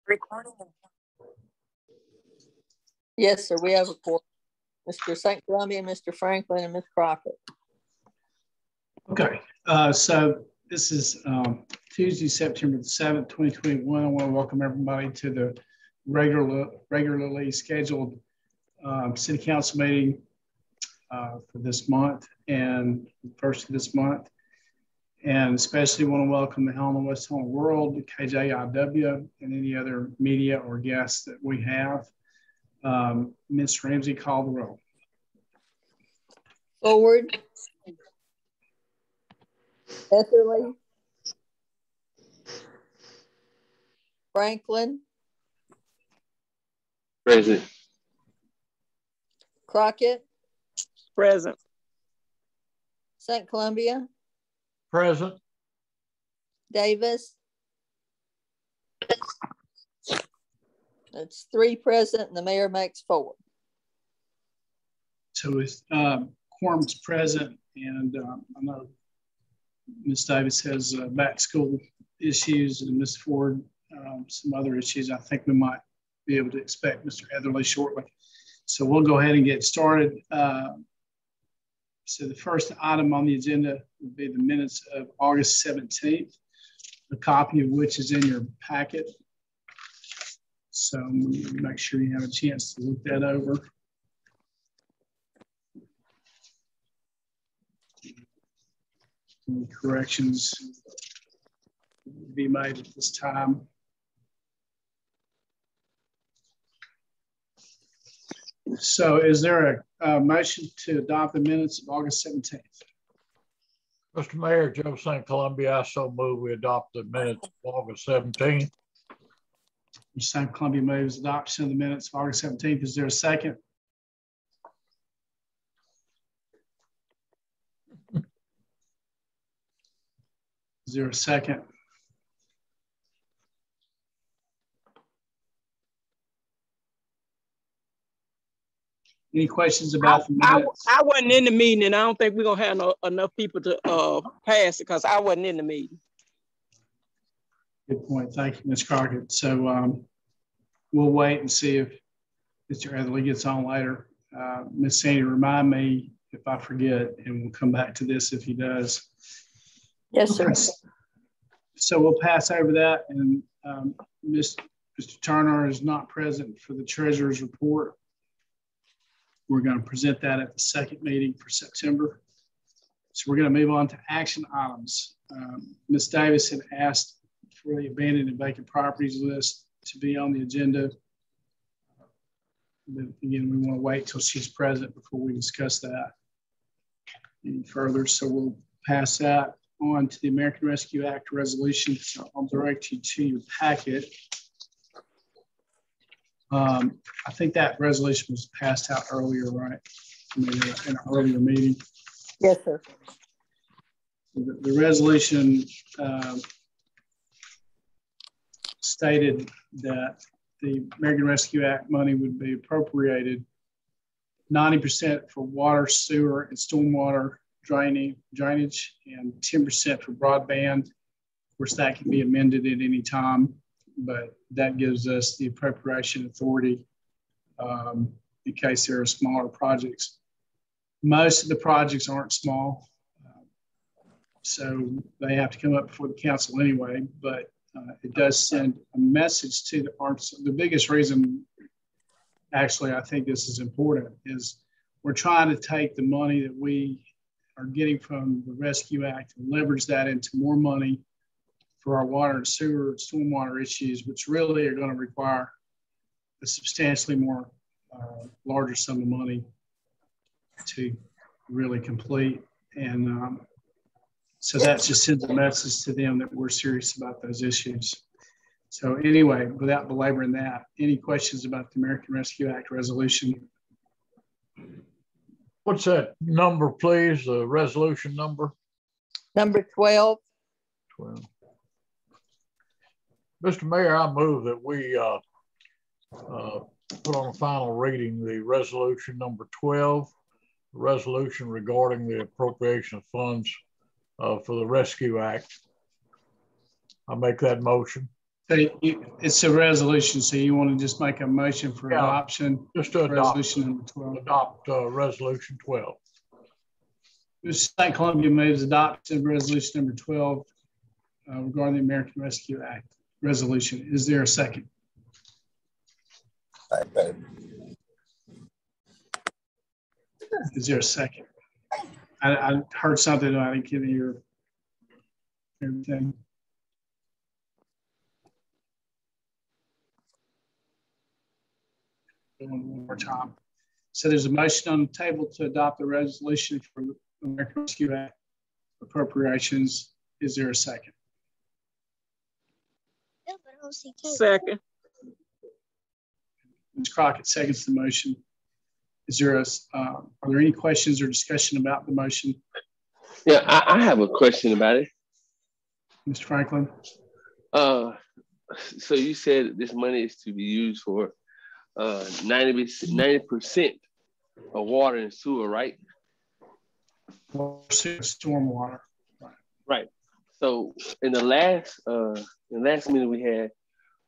Recording. Yes, sir. We have a quorum. Mr. St. Columbia, Mr. Franklin, and Ms. Crockett. Okay, so this is Tuesday, September the 7th, 2021. I want to welcome everybody to the regularly scheduled city council meeting for this month and first of this month. And especially want to welcome the Helena-West Home World, the KJIW, and any other media or guests that we have. Ms. Ramsey, call the roll. Forward. Etherly. Franklin. Present. Crockett. Present. St. Columbia. Present. Davis. It's 3 present and the mayor makes 4. So with quorum's present, and I know Ms. Davis has back school issues and Ms. Ford some other issues. I think we might be able to expect Mr. Etherly shortly. So we'll go ahead and get started. So the first item on the agenda would be the minutes of August 17th, a copy of which is in your packet. So make sure you have a chance to look that over. Any corrections be made at this time? So is there a motion to adopt the minutes of August 17th? Mr. Mayor, Joe St. Columbia, I so move we adopt the minutes of August 17th. St. Columbia moves adoption of the minutes of August 17th. Is there a second? Is there a second? Any questions about the minutes? I wasn't in the meeting, and I don't think we're gonna have enough people to pass it because I wasn't in the meeting. Good point. Thank you, Ms. Crockett. So we'll wait and see if Mr. Etherly gets on later. Ms. Sandy, remind me if I forget, and we'll come back to this if he does. Yes, sir. So we'll pass over that, and Mr. Turner is not present for the treasurer's report. We're going to present that at the second meeting for September. So we're going to move on to action items. Ms. Davis had asked for the abandoned and vacant properties list to be on the agenda. But again, we want to wait till she's present before we discuss that any further. So we'll pass that on to the American Rescue Act resolution. So I'll direct you to your packet. I think that resolution was passed out earlier, right? Maybe in an earlier meeting. Yes, sir. The resolution stated that the American Rescue Act money would be appropriated 90% for water, sewer, and stormwater drainage, and 10% for broadband. Of course, that can be amended at any time, but that gives us the appropriation authority in case there are smaller projects. Most of the projects aren't small, so they have to come up before the council anyway, but it does send a message to the arts. The biggest reason, actually, I think this is important is we're trying to take the money that we are getting from the Rescue Act and leverage that into more money for our water and sewer and stormwater issues, which really are going to require a substantially more larger sum of money to really complete. And so that just sends a message to them that we're serious about those issues. So anyway, without belaboring that, any questions about the American Rescue Act resolution? What's that number, please? The resolution number? Number 12. 12. Mr. Mayor, I move that we put on final reading the resolution number 12, resolution regarding the appropriation of funds for the Rescue Act. I make that motion. So it's a resolution, so you want to just make a motion for adoption? Just to adopt resolution number 12. Adopt resolution 12. Mr. St. Columbia moves adoption of resolution number 12 regarding the American Rescue Act resolution. Is there a second? Is there a second? I heard something, I didn't hear everything. One more time. So there's a motion on the table to adopt the resolution for the American Rescue Act appropriations. Is there a second? Second. Ms. Crockett seconds the motion. Is there are there any questions or discussion about the motion? Yeah, I have a question about it. Mr. Franklin? So you said this money is to be used for 90% of water and sewer, right? Stormwater. Right. So in the last meeting we had,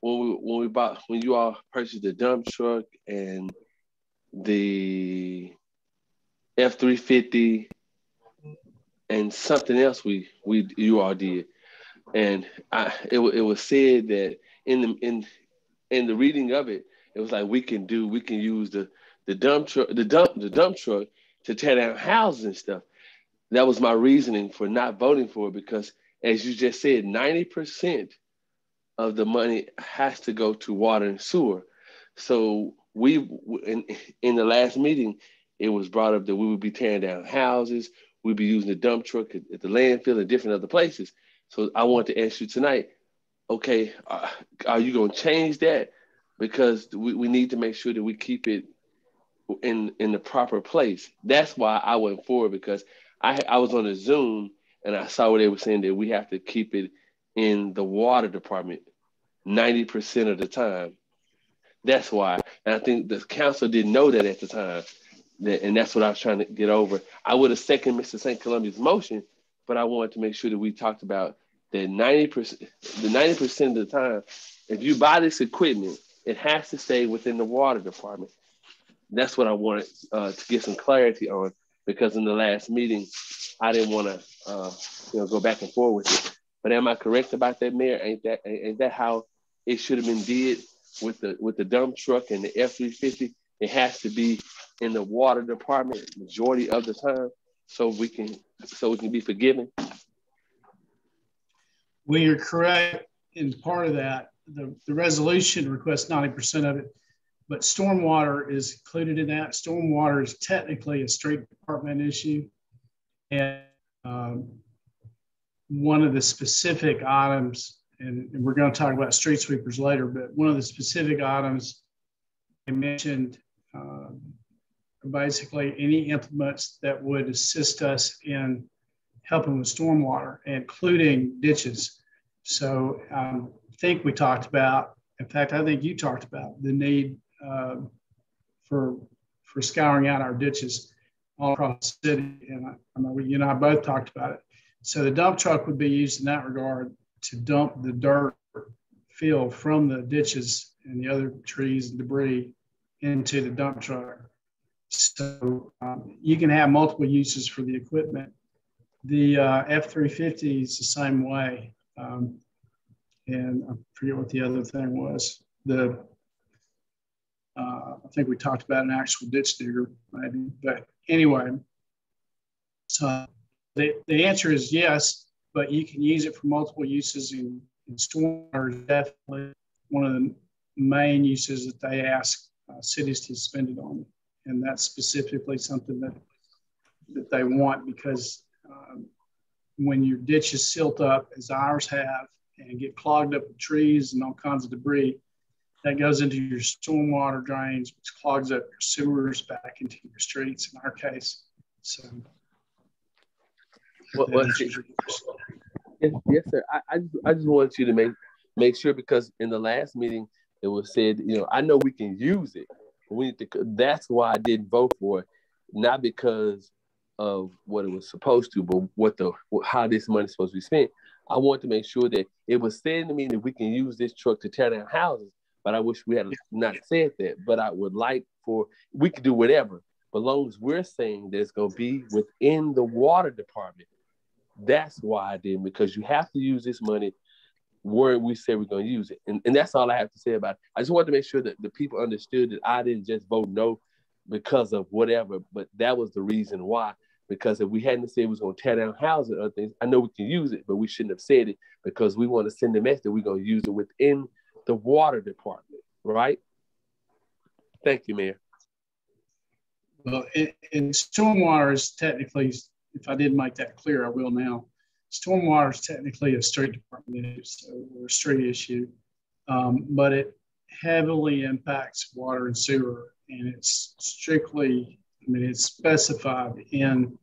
when you all purchased the dump truck and the F-350 and something else you all did, and it was said that in the reading of it, it was like we can use the dump truck to tear down houses and stuff. That was my reasoning for not voting for it, because as you just said, 90% of the money has to go to water and sewer. So in the last meeting, it was brought up that we would be tearing down houses, we'd be using the dump truck at the landfill and different other places. So I want to ask you tonight, okay, are you going to change that? Because we need to make sure that we keep it in the proper place. That's why I went forward, because I was on a Zoom and I saw where they were saying that we have to keep it in the water department 90% of the time. That's why. And I think the council didn't know that at the time. And that's what I was trying to get over. I would have seconded Mr. St. Columbia's motion, but I wanted to make sure that we talked about that 90% of the time, if you buy this equipment, it has to stay within the water department. That's what I wanted to get some clarity on, because in the last meeting, I didn't want to go back and forth with it. But am I correct about that, Mayor? Ain't that how it should have been did with the dump truck and the F-350? It has to be in the water department majority of the time, so we can be forgiven. Well, you're correct in part of that. The resolution requests 90% of it, but stormwater is included in that. Stormwater is technically a street department issue. And one of the specific items, and we're going to talk about street sweepers later, but one of the specific items I mentioned, basically any implements that would assist us in helping with stormwater, including ditches. So I think we talked about, in fact, I think you talked about the need for scouring out our ditches all across the city. And I know you and I both talked about it. So the dump truck would be used in that regard to dump the dirt fill from the ditches and the other trees and debris into the dump truck. So you can have multiple uses for the equipment. The F-350 is the same way. And I forget what the other thing was. I think we talked about an actual ditch digger, maybe. But anyway, so the answer is yes, but you can use it for multiple uses. In stormwater is definitely one of the main uses that they ask cities to spend it on. And that's specifically something that they want, because when your ditches silt up, as ours have, and get clogged up with trees and all kinds of debris, that goes into your stormwater drains, which clogs up your sewers back into your streets in our case. So yes, sir. I just wanted you to make sure, because in the last meeting it was said, I know we can use it. That's why I didn't vote for it, not because of what it was supposed to, but how this money is supposed to be spent. I want to make sure that it was said to me that we can use this truck to tear down houses, but I wish we had not said that. But I would like we could do whatever, but as long as we're saying that it's going to be within the water department. That's why I didn't, because you have to use this money where we say we're going to use it. And that's all I have to say about it. I just wanted to make sure that the people understood that I didn't just vote no because of whatever, but that was the reason why. Because if we hadn't said we was going to tear down houses and other things, I know we can use it, but we shouldn't have said it because we want to send the message that we're going to use it within the water department, right? Thank you, Mayor. Well, in stormwater is technically, if I didn't make that clear, I will now. Stormwater is technically a street department issue or a street issue, but it heavily impacts water and sewer, and it's strictly, it's specified in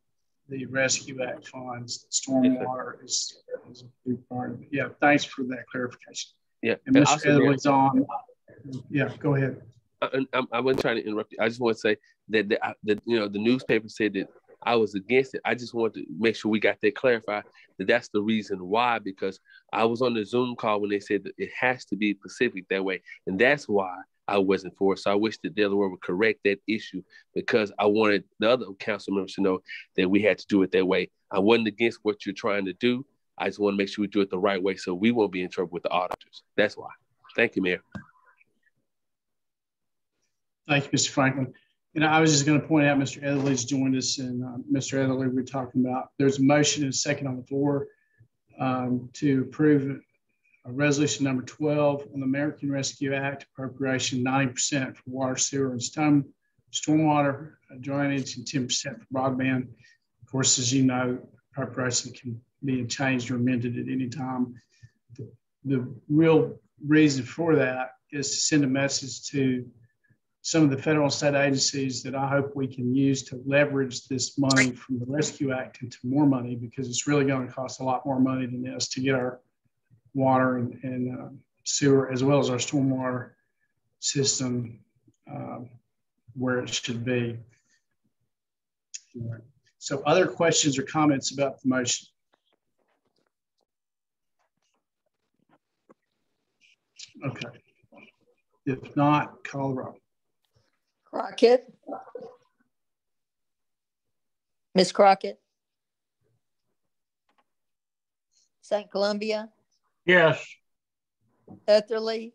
the Rescue Act funds. Stormwater is a big part of it. Yeah, thanks for that clarification. Yeah, and Mr. Edley's on. Yeah, go ahead. I wasn't trying to interrupt you. I just want to say that the newspaper said that I was against it. I just wanted to make sure we got that clarified, that that's the reason why, because I was on the Zoom call when they said that it has to be Pacific that way. And that's why I wasn't for it. So I wish that Delaware would correct that issue, because I wanted the other council members to know that we had to do it that way. I wasn't against what you're trying to do. I just want to make sure we do it the right way so we won't be in trouble with the auditors. That's why. Thank you, Mayor. Thank you, Mr. Franklin. And I was just going to point out, Mr. Edley's joined us, and Mr. Edley, we're talking about, there's a motion and a second on the floor to approve resolution number 12 on the American Rescue Act appropriation, 90% for water, sewer, and stormwater drainage, and 10% for broadband. Of course, as you know, appropriation can be changed or amended at any time. The real reason for that is to send a message to some of the federal and state agencies that I hope we can use to leverage this money from the Rescue Act into more money, because it's really going to cost a lot more money than this to get our water and sewer, as well as our stormwater system where it should be. So other questions or comments about the motion? Okay. If not, call the roll. Crockett. Ms. Crockett. St. Columbia. Yes. Etherly.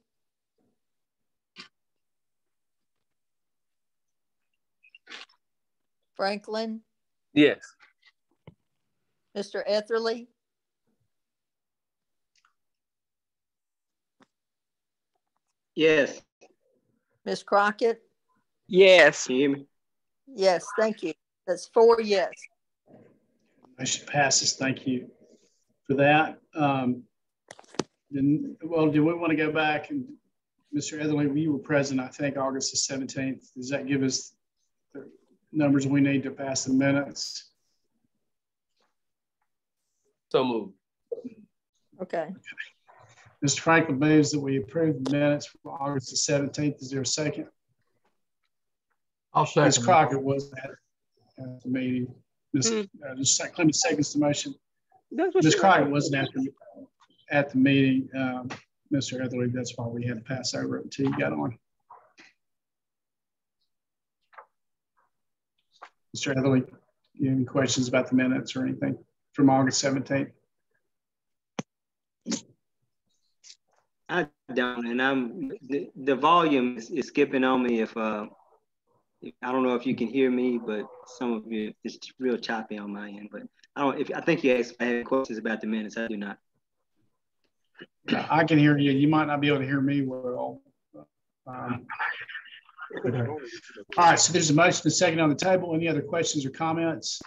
Franklin. Yes. Mr. Etherly. Yes. Ms. Crockett. Yes. Can you hear me? Yes, thank you. That's 4 yes. Motion passes. Thank you for that. Then, well, do we want to go back and Mr. Etherly, you were present, I think, August the 17th. Does that give us the numbers we need to pass the minutes? So moved. Okay. Mr. Franklin moves that we approve the minutes for August the 17th. Is there a second? I'll second. Ms. Crockett was at the meeting. Ms. Clement seconds the motion. Ms. Crockett wasn't at the meeting. Mr. Etherly, that's why we had to pass over it until you got on. Mr. Etherly, you have any questions about the minutes or anything from August 17th? I don't, and the volume is skipping on me. If I don't know if you can hear me, but some of you, it's real choppy on my end. But I think you asked if I had questions about the minutes. I do not. I can hear you. You might not be able to hear me well. Okay. All right, so there's a motion and a second on the table. Any other questions or comments?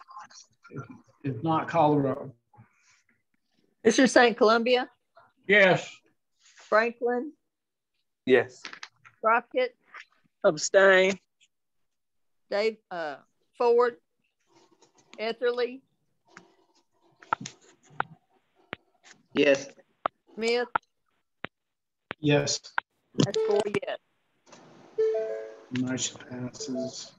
If not, call the roll. Mr. St. Columbia. Yes. Franklin. Yes. Crockett. Abstain. Dave Ford. Etherly. Yes. Smith. Yes. That's 4 yes. Motion passes.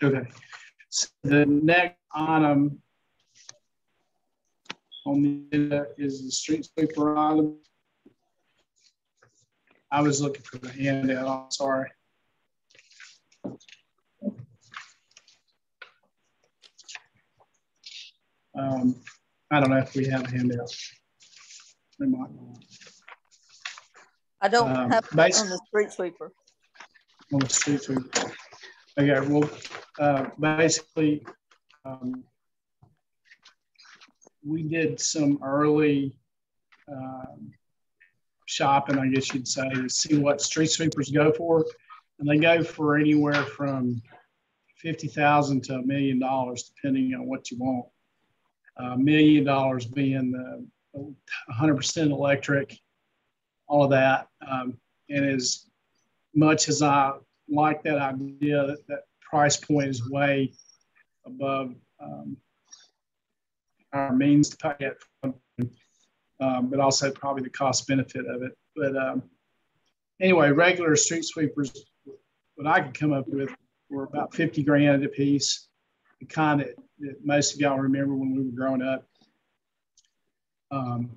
Okay. So the next item on the agenda is the street sweeper item. I was looking for the handout. I'm sorry. I don't know if we have a handout. We might not. I don't have it on the street sweeper. On the street sweeper. Okay, well, basically, we did some early shopping, I guess you'd say, to see what street sweepers go for. And they go for anywhere from $50,000 to $1 million, depending on what you want. $1 million being the 100% electric, all of that. And as much as I like that idea, that price point is way above our means to pay it, but also probably the cost benefit of it. But anyway, regular street sweepers, what I could come up with were about 50 grand a piece, the kind that most of y'all remember when we were growing up.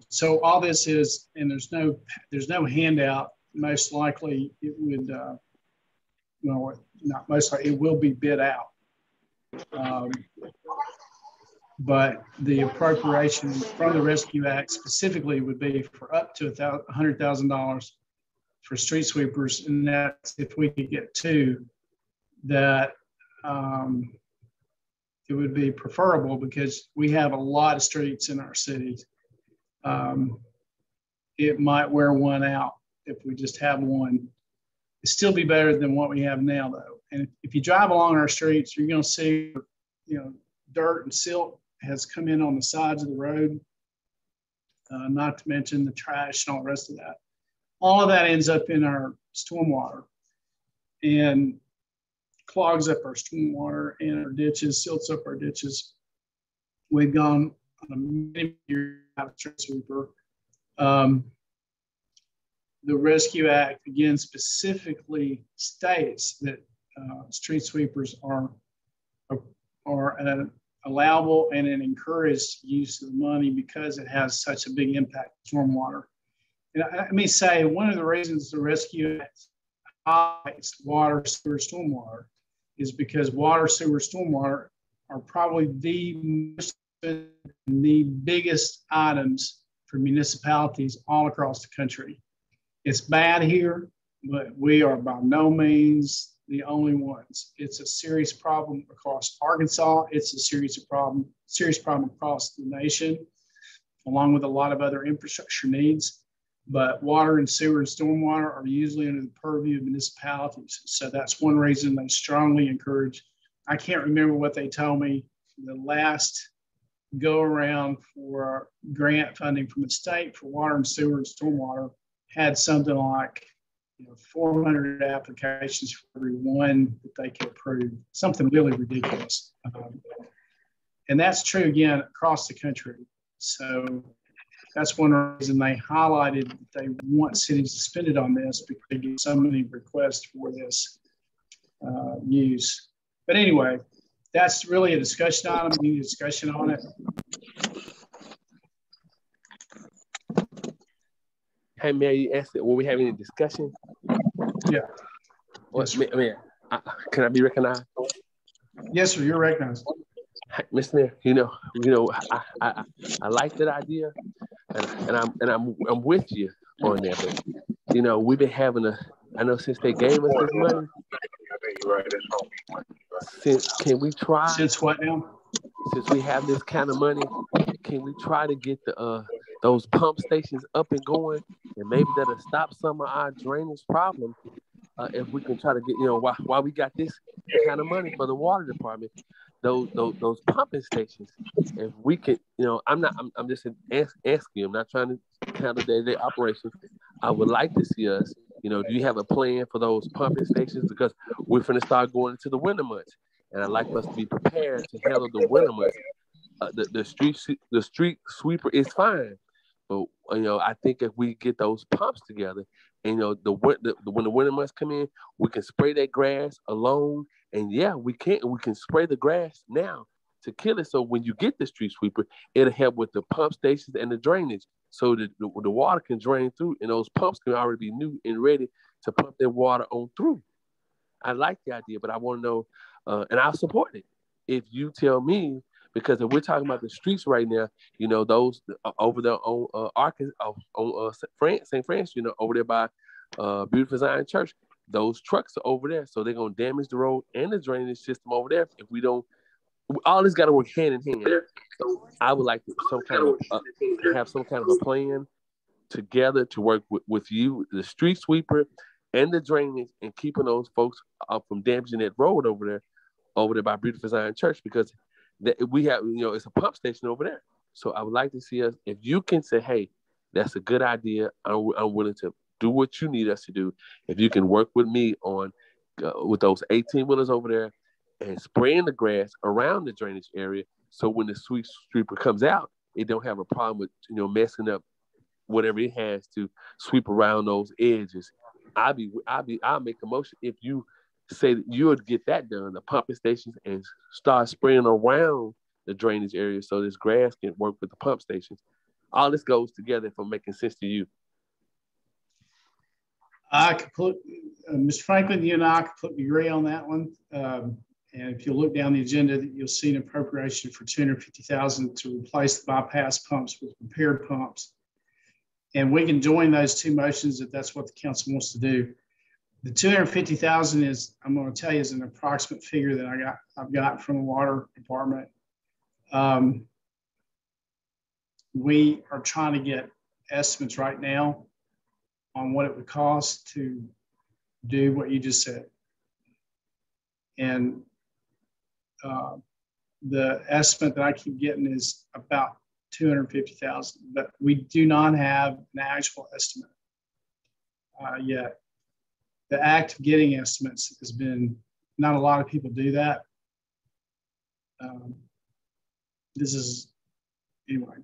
So all this is, and there's no handout. Most likely it would, well, not most likely, it will be bid out. But the appropriation from the Rescue Act specifically would be for up to $100,000 for street sweepers, and that's if we could get two. That it would be preferable because we have a lot of streets in our cities. It might wear one out if we just have one. It'd still be better than what we have now, though. And if you drive along our streets, you're going to see, dirt and silt has come in on the sides of the road, not to mention the trash and all the rest of that. All of that ends up in our stormwater and clogs up our stormwater and our ditches, silts up our ditches. We've gone on a many years without a street sweeper. The Rescue Act, again, specifically states that street sweepers are an allowable and an encouraged use of the money because it has such a big impact on stormwater. And let me say, one of the reasons the Rescue Act highlights water, sewer, stormwater is because water, sewer, stormwater are probably the biggest items for municipalities all across the country. It's bad here, but we are by no means the only ones. It's a serious problem across Arkansas. It's a serious problem across the nation, along with a lot of other infrastructure needs. But water and sewer and stormwater are usually under the purview of municipalities. So that's one reason they strongly encourage. I can't remember what they told me the last go around for grant funding from the state for water and sewer and stormwater had something like 400 applications for every one that they could approve, something really ridiculous. And that's true, again, across the country. So that's one reason they highlighted that they want cities to spend it on this, because they get so many requests for this use. But anyway, that's really a discussion item. We need a discussion on it. Hey, Mary, you asked it. Will we have any discussion? Yeah. Well, can I be recognized? Yes, sir. You're recognized. Hey, Mr. Mayor, I like that idea, and I'm with you on that. But we've been having I know since they gave us this money. Can we try? Since what now? Since we have this kind of money, can we try to get those pump stations up and going, and maybe that'll stop some of our drainage problem if we can try to get, while we got this kind of money for the water department, those pumping stations, if we could, I'm just asking you, I'm not trying to count the day-to-day operations. I would like to see us, do you have a plan for those pumping stations? Because we're going to start going into the winter months, and I'd like us to be prepared to handle the winter months. The street sweeper is fine, but I think if we get those pumps together And when the winter months come in, we can spray that grass alone. And yeah, we can spray the grass now to kill it. So when you get the street sweeper, it'll help with the pump stations and the drainage, so that the water can drain through, and those pumps can already be new and ready to pump that water on through. I like the idea, but I want to know, and I'll support it if you tell me, because if we're talking about the streets right now, those over there on Arkansas, on St. Francis, over there by Beautiful Zion Church, those trucks are over there, so they're gonna damage the road and the drainage system over there if we don't. All this got to work hand in hand. So I would like to have some kind of a plan together to work with you, the street sweeper, and the drainage, and keeping those folks from damaging that road over there by Beautiful Zion Church, because we have, it's a pump station over there. So I would like to see us, if you can say, hey, that's a good idea, I'm willing to do what you need us to do. If you can work with me on with those 18-wheelers over there and spraying the grass around the drainage area, so when the street sweeper comes out, it don't have a problem with messing up whatever it has to sweep around those edges. I'll make a motion if you say that you would get that done, the pumping stations, and start spraying around the drainage area so this grass can work with the pump stations. All this goes together, if I'm making sense to you. Mr. Franklin, you and I completely agree on that one. And if you look down the agenda, you'll see an appropriation for $250,000 to replace the bypass pumps with repaired pumps. And we can join those two motions if that's what the council wants to do. The $250,000 is, I'm going to tell you, is an approximate figure that I've got from the water department. We are trying to get estimates right now on what it would cost to do what you just said. And the estimate that I keep getting is about $250,000, but we do not have an actual estimate yet. The act of getting estimates has been, not a lot of people do that. This is, anyway,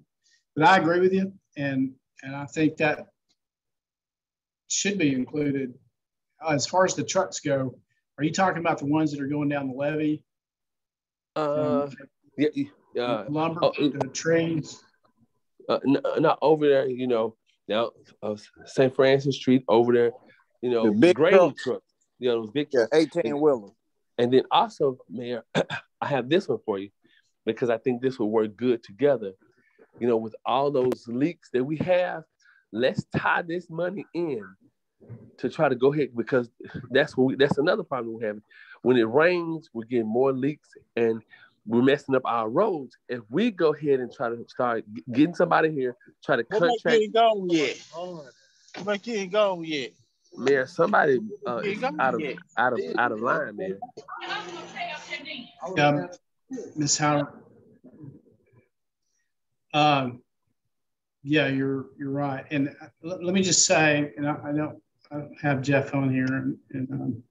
but I agree with you. And I think that should be included. As far as the trucks go, are you talking about the ones that are going down the levee? Lumber, the trees. Not over there, now St. Francis Street over there, the big grain trucks, those big trucks. 18-wheeler. And then also, Mayor, I have this one for you, because I think this will work good together. With all those leaks that we have, let's tie this money in to try to go ahead, because that's another problem we're having. When it rains, we're getting more leaks and we're messing up our roads. If we go ahead and try to start getting somebody here, try to contract. You ain't gone yet. Like you ain't gone yet. Mayor, somebody is out of line, man. Ms. Howard. Yeah, you're right. And let me just say, and I don't have Jeff on here and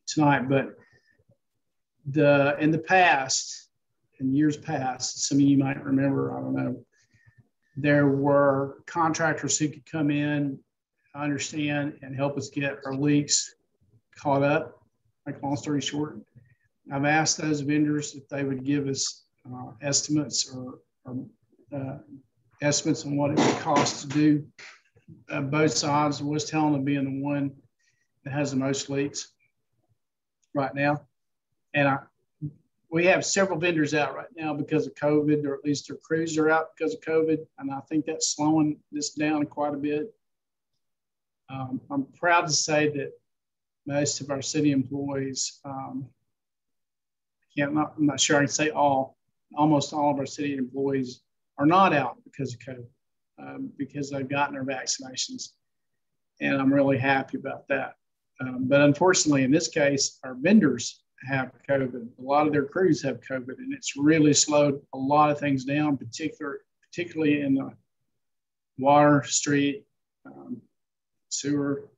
tonight, but in the past, in years past, some of you might remember, I don't know, there were contractors who could come in, understand, and help us get our leaks caught up. Like, long story short, I've asked those vendors if they would give us estimates or estimates on what it would cost to do both sides. West Helena being the one that has the most leaks right now. And we have several vendors out right now because of COVID, or at least their crews are out because of COVID. And I think that's slowing this down quite a bit. I'm proud to say that most of our city employees, I'm not sure I can say almost all of our city employees are not out because of COVID, because they've gotten their vaccinations. And I'm really happy about that. But unfortunately, in this case, our vendors have COVID. A lot of their crews have COVID, and it's really slowed a lot of things down, particularly in the water, street, sewer.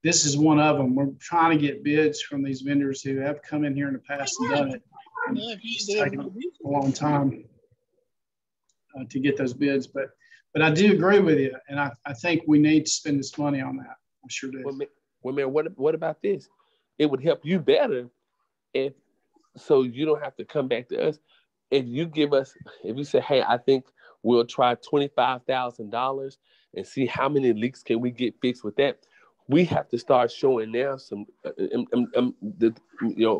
This is one of them. We're trying to get bids from these vendors who have come in here in the past and done it. And it's taken a long time. to get those bids. But I do agree with you, and I think we need to spend this money on that. I sure do. Well, man, what about this? It would help you better if, so you don't have to come back to us. If you say, hey, I think we'll try $25,000 and see how many leaks can we get fixed with that. We have to start showing now some,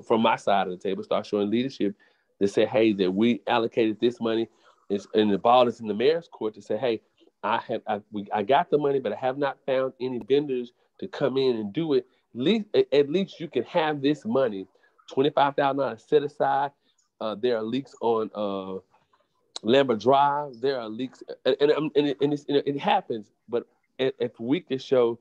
from my side of the table, start showing leadership to say, hey, that we allocated this money, and the ball is in the mayor's court to say, hey, I got the money, but I have not found any vendors to come in and do it. At least you can have this money, $25,000 set aside. There are leaks on Lambert Drive. There are leaks, and it happens. But if we can show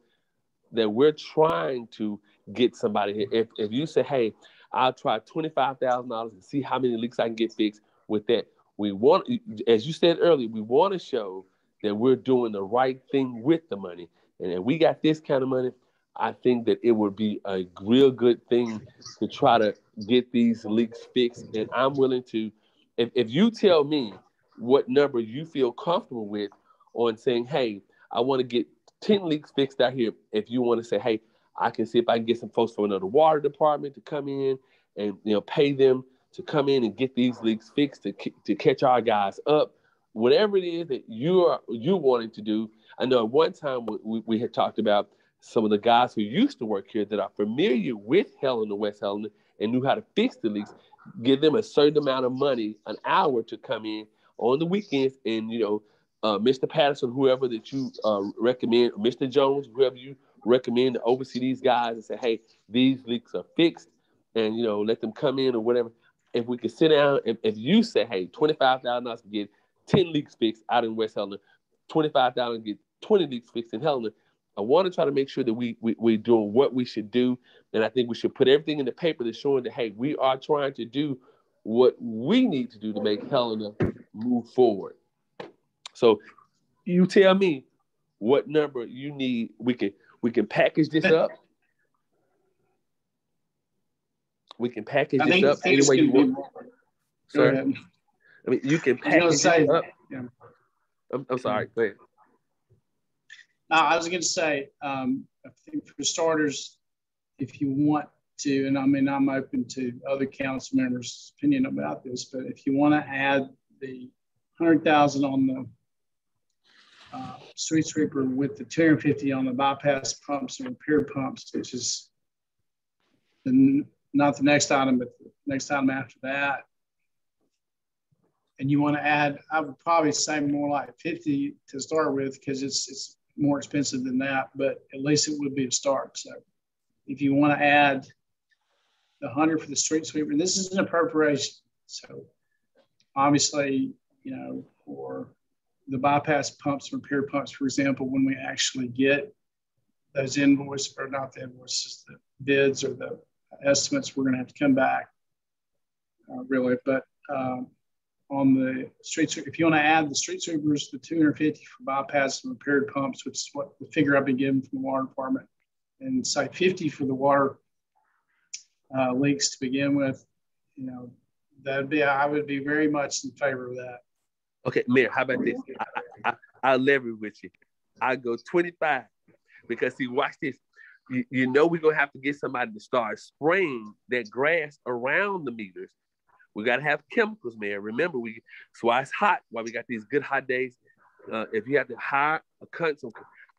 that we're trying to get somebody, if you say, hey, I'll try $25,000 and see how many leaks I can get fixed with that. We want, as you said earlier, we want to show that we're doing the right thing with the money. And if we got this kind of money, I think that it would be a real good thing to try to get these leaks fixed. And I'm willing to, if you tell me what number you feel comfortable with on saying, hey, I want to get 10 leaks fixed out here. If you want to say, hey, I can see if I can get some folks from another water department to come in and pay them to come in and get these leaks fixed to catch our guys up. Whatever it is that you're wanting to do. I know at one time we had talked about some of the guys who used to work here that are familiar with Helena-West Helena and knew how to fix the leaks, give them a certain amount of money, an hour, to come in on the weekends. And, Mr. Patterson, whoever that you recommend, Mr. Jones, whoever you recommend to oversee these guys and say, hey, these leaks are fixed, and, let them come in or whatever. If we could sit down, if you say, hey, $25,000 to get 10 leaks fixed out in West Helena, $25,000 to get 20 leaks fixed in Helena, I want to try to make sure that we're doing what we should do. And I think we should put everything in the paper that's showing that, hey, we are trying to do what we need to do to make Helena move forward. So you tell me what number you need. We can package this up. We can package this up any way you want. Sir, I mean, you can package it up. Yeah. I'm sorry. Go ahead. No, I was going to say, I think for starters, if you want to, and I mean, I'm open to other council members' opinion about this, but if you want to add the $100,000 on the street sweeper with the $250 on the bypass pumps and repair pumps, which is not the next item, but the next item after that. And you want to add, I would probably say more like 50 to start with, because it's more expensive than that, but at least it would be a start. So if you want to add the 100 for the street sweeper, and this is an appropriation. So obviously, for the bypass pumps, repair pumps, for example, when we actually get those invoices, or not the invoices, the bids or the estimates, we're going to have to come back, really. But on the street sweeper, if you want to add the street sweepers, the $250 for bypass and repaired pumps, which is what the figure I've been given from the water department, and say $50 for the water leaks to begin with, I would be very much in favor of that. Okay, Mayor, how about this? I'll leverage with you. I go 25, because see, watch this. We're going to have to get somebody to start spraying that grass around the meters. We got to have chemicals, Mayor. Remember, that's why it's hot, why we got these good hot days. If you have to hire some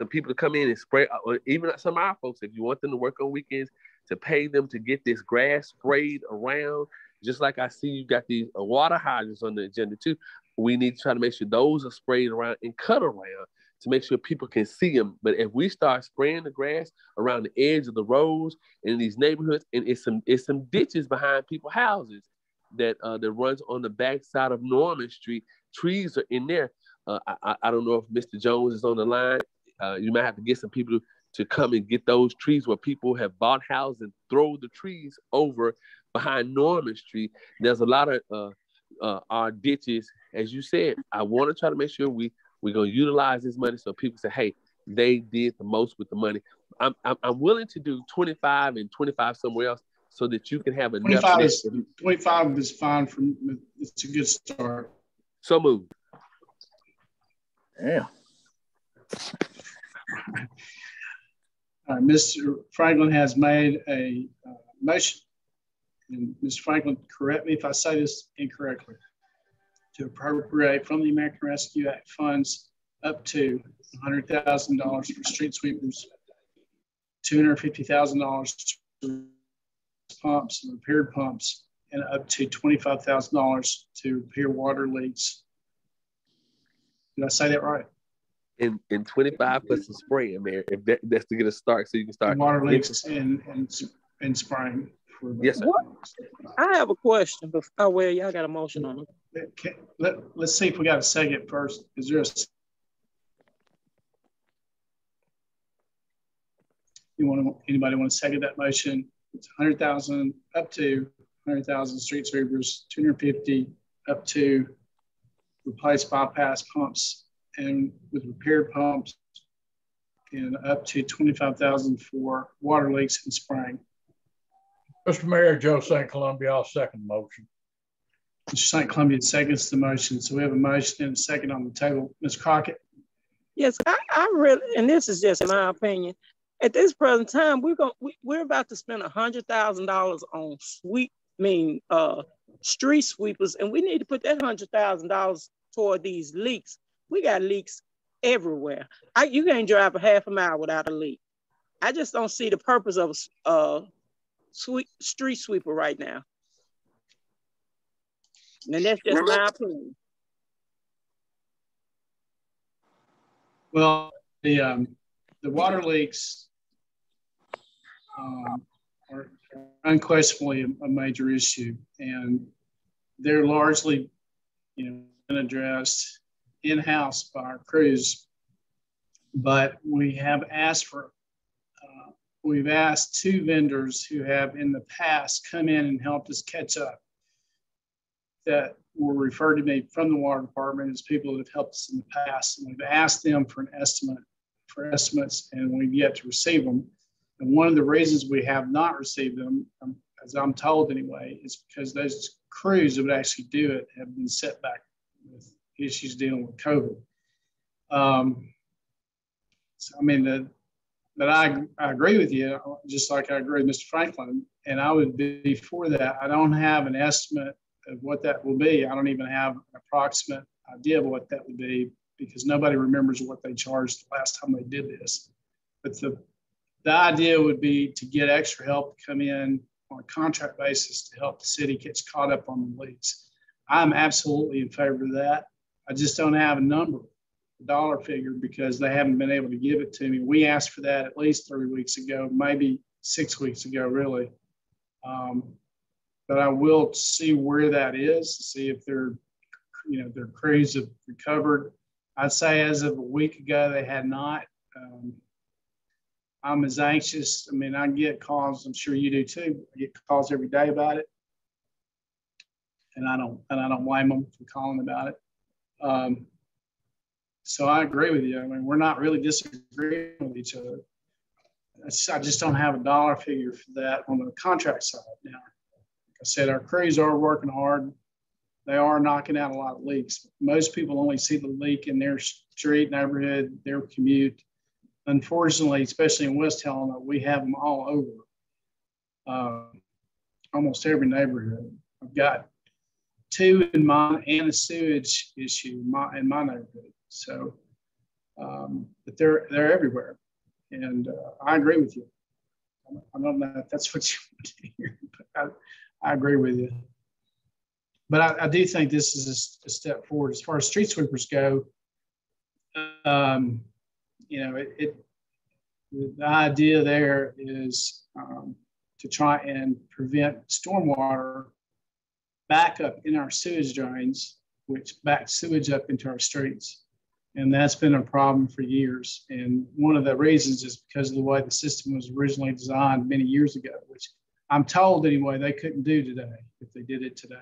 people to come in and spray, or even some of our folks, if you want them to work on weekends, to pay them to get this grass sprayed around. Just like I see you got these water hydrants on the agenda too. We need to try to make sure those are sprayed around and cut around to make sure people can see them. But if we start spraying the grass around the edge of the roads in these neighborhoods, and it's some ditches behind people's houses that runs on the back side of Norman Street, trees are in there. I don't know if Mr. Jones is on the line. You might have to get some people to come and get those trees where people have bought houses and throw the trees over behind Norman Street. There's a lot of our ditches, as you said. I want to try to make sure we're going to utilize this money so people say, hey, they did the most with the money. I'm willing to do 25 and 25 somewhere else so that you can have enough. 25 is fine. It's a good start. So moved. Yeah. Mr. Franklin has made a motion, and Mr. Franklin, correct me if I say this incorrectly, to appropriate from the American Rescue Act funds up to $100,000 for street sweepers, $250,000 for pumps and repaired pumps, and up to $25,000 to repair water leaks. Did I say that right? And 25 for some spray in there, if that's to get a start, so you can start. And water leaks in spring. Yes, sir. I have a question. Oh, well, y'all got a motion on it. Let's see if we got a second first. Is there anybody want to second that motion? It's 100,000 up to 100,000 street sweepers, 250 up to replace bypass pumps and with repaired pumps, and up to 25,000 for water leaks in spring. Mr. Mayor, Joe St. Columbia, I'll second the motion. Mr. St. Columbia seconds the motion. So we have a motion and a second on the table. Ms. Crockett? Yes, I really, and this is just my opinion, at this present time, we're about to spend $100,000 on street sweepers, and we need to put that $100,000 toward these leaks. We got leaks everywhere. You can't drive a half a mile without a leak. I just don't see the purpose of a street sweeper right now. And that's just my opinion. Well, the water leaks are unquestionably a major issue, and they're largely, been addressed in-house by our crews. But we have asked we've asked two vendors who have in the past come in and helped us catch up, that were referred to me from the water department as people that have helped us in the past. And we've asked them for estimates, and we've yet to receive them. And one of the reasons we have not received them, as I'm told anyway, is because those crews that would actually do it have been set back with issues dealing with COVID. But I agree with you, just like I agree with Mr. Franklin, and I would be for that. I don't have an estimate of what that will be. I don't even have an approximate idea of what that would be, because nobody remembers what they charged the last time they did this. But the idea would be to get extra help to come in on a contract basis to help the city get caught up on the leaks. I'm absolutely in favor of that. I just don't have a number, a dollar figure, because they haven't been able to give it to me. We asked for that at least 3 weeks ago, maybe 6 weeks ago, really. But I will see where that is, see if their crews have recovered. I'd say as of a week ago, they had not. I'm as anxious. I get calls. I'm sure you do too. I get calls every day about it, and I don't blame them for calling about it. So I agree with you. We're not really disagreeing with each other. I just don't have a dollar figure for that on the contract side now. Like I said, our crews are working hard. They are knocking out a lot of leaks. Most people only see the leak in their street, neighborhood, their commute. Unfortunately, especially in West Helena, we have them all over, almost every neighborhood. I've got two in mine and a sewage issue in my neighborhood. So, but they're everywhere, and I agree with you. I don't know if that's what you want to hear, but I agree with you. But I do think this is a step forward as far as street sweepers go. The idea there is to try and prevent stormwater backup in our sewage drains, which backs sewage up into our streets. And that's been a problem for years. And one of the reasons is because of the way the system was originally designed many years ago, which I'm told anyway, they couldn't do today if they did it today.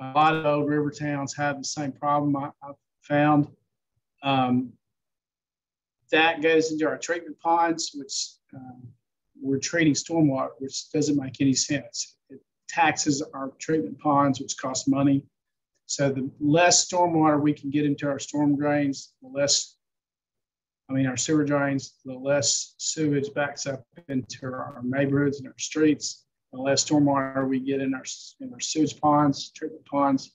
A lot of old river towns have the same problem I've found. That goes into our treatment ponds, which we're treating stormwater, which doesn't make any sense. It taxes our treatment ponds, which costs money. So the less stormwater we can get into our storm drains, our sewer drains, the less sewage backs up into our neighborhoods and our streets, the less stormwater we get in our sewage ponds, treatment ponds.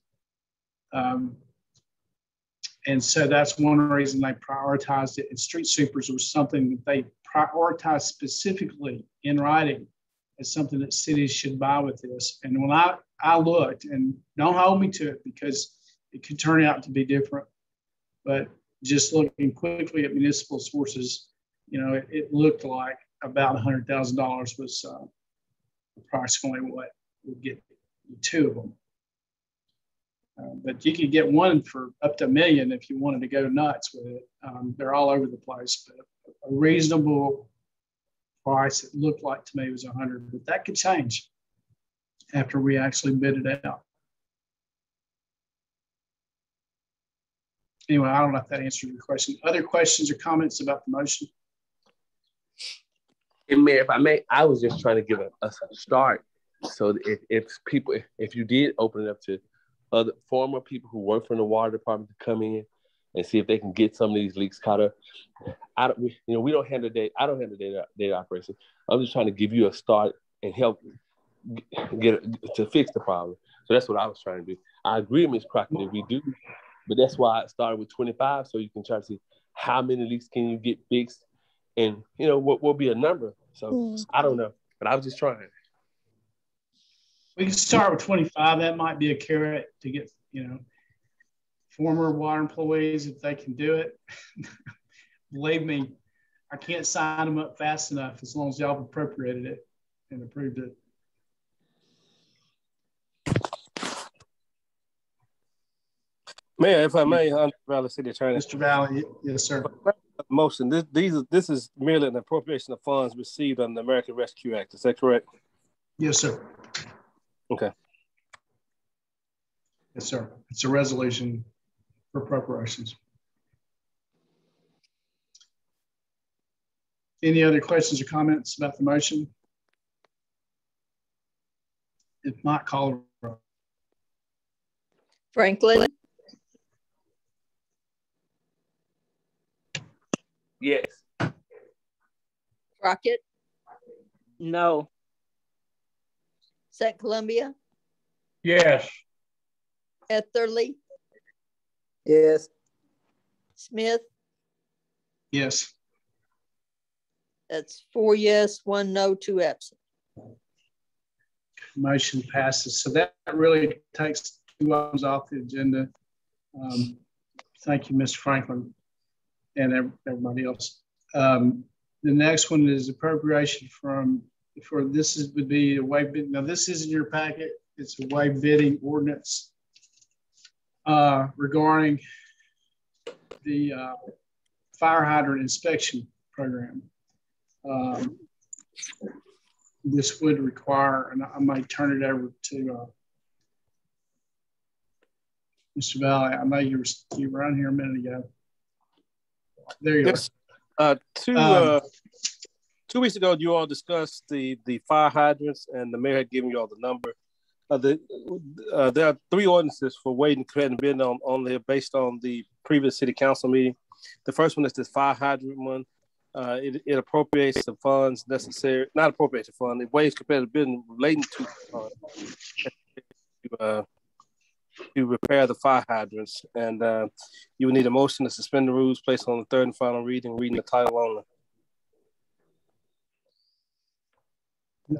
And so that's one reason they prioritized it. And street sweepers was something that they prioritized specifically in writing as something that cities should buy with this. And when I looked, and don't hold me to it because it could turn out to be different, but just looking quickly at municipal sources, it looked like about $100,000 was approximately what would get two of them. But you could get one for up to $1 million if you wanted to go nuts with it. They're all over the place, but a reasonable price, it looked like to me, was 100, but that could change after we actually bid it out. Anyway, I don't know if that answers your question. Other questions or comments about the motion? And Mayor, if I may, I was just trying to give us a start. So if you did open it up to other former people who work for the water department to come in and see if they can get some of these leaks caught up. We don't handle data. I don't handle data operation. I'm just trying to give you a start and help to fix the problem. So that's what I was trying to do. I agree, Ms. Crockett, that we do, but that's why I started with 25, so you can try to see how many leaks can you get fixed, and what will be a number. So I don't know, but I was just trying. We can start with 25. That might be a carrot to get, former water employees, if they can do it. Believe me, I can't sign them up fast enough as long as y'all have appropriated it and approved it. Mayor, if I may, Hunter Valley City Attorney. Mr. Valley, yes, sir. Motion. This is merely an appropriation of funds received under the American Rescue Act. Is that correct? Yes, sir. Okay. Yes, sir. It's a resolution for appropriations. Any other questions or comments about the motion? If not, call the roll. Franklin. Yes. Crockett. No. St. Columbia. Yes. Etherly. Yes. Smith. Yes. That's 4 yes, 1 no, 2 absent. Motion passes. So that really takes 2 items off the agenda. Thank you, Mr. Franklin, and everybody else. The next one is appropriation would be a waive bid. Now this is in your packet. It's a waive bidding ordinance regarding the fire hydrant inspection program. This would require, and I might turn it over to Mr. Valley. I know you were on here a minute ago. There you are. 2 weeks ago, you all discussed the fire hydrants, and the mayor had given you all the number. There are 3 ordinances for waiving credit and bidding on there based on the previous city council meeting. The first one is this fire hydrant one. It appropriates the funds necessary, not appropriates the fund, it waives competitive bidding relating to repair the fire hydrants. And you would need a motion to suspend the rules, place on the 3rd and final reading the title only.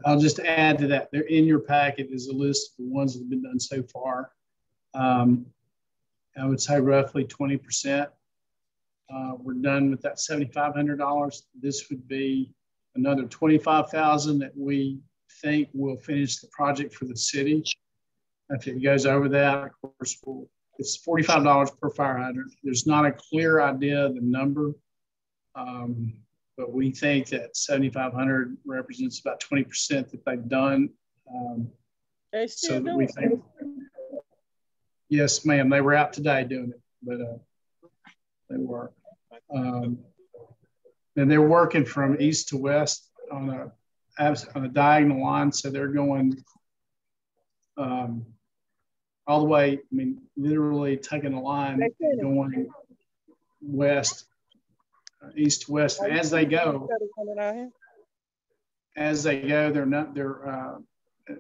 I'll just add to that. They're in your packet is a list of the ones that have been done so far. I would say roughly 20%. We're done with that $7,500. This would be another $25,000 that we think will finish the project for the city. If it goes over that, of course, it's $45 per fire hydrant. There's not a clear idea of the number, but we think that $7,500 represents about 20% that they've done. They still do we think, yes, ma'am, they were out today doing it, but they were. And they're working from east to west on a diagonal line, so they're going all the way, I mean, literally taking a line and going west, east to west. And as they go, they're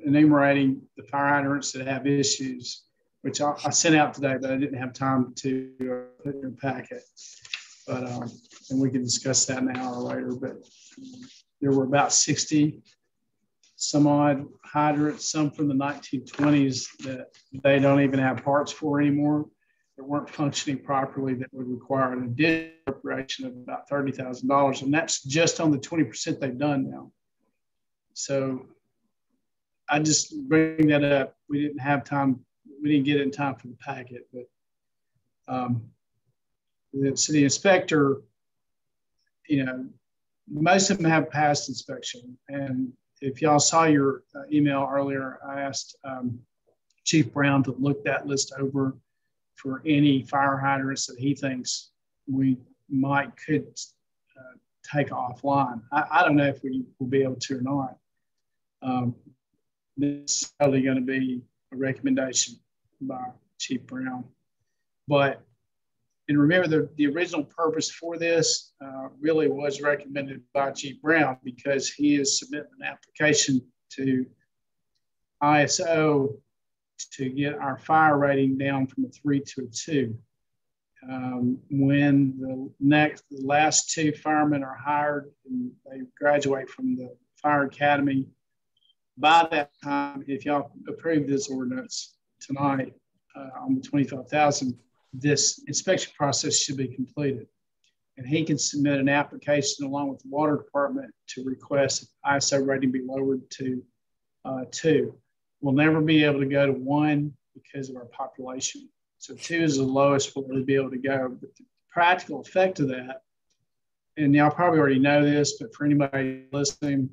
enumerating the fire hydrants that have issues, which I sent out today, but I didn't have time to put in your packet. But and we can discuss that now or later. But there were about 60 some odd hydrants, some from the 1920s that they don't even have parts for anymore, that weren't functioning properly, that would require an additional appropriation of about $30,000. And that's just on the 20% they've done now. So I just bring that up. We didn't have time. We didn't get it in time for the packet, but the city inspector, you know, most of them have passed inspection. And if y'all saw your email earlier, I asked Chief Brown to look that list over for any fire hydrants that he thinks we could take offline. I don't know if we will be able to or not. This is probably going to be a recommendation by Chief Brown. And remember, the original purpose for this really was recommended by Chief Brown because he is submitting an application to ISO to get our fire rating down from a 3 to a 2. When the last 2 firemen are hired and they graduate from the fire academy, by that time, if y'all approve this ordinance tonight on the 25,000, this inspection process should be completed. And he can submit an application along with the water department to request ISO rating be lowered to 2. We'll never be able to go to 1 because of our population. So 2 is the lowest we'll ever be able to go. But the practical effect of that, and y'all probably already know this, but for anybody listening,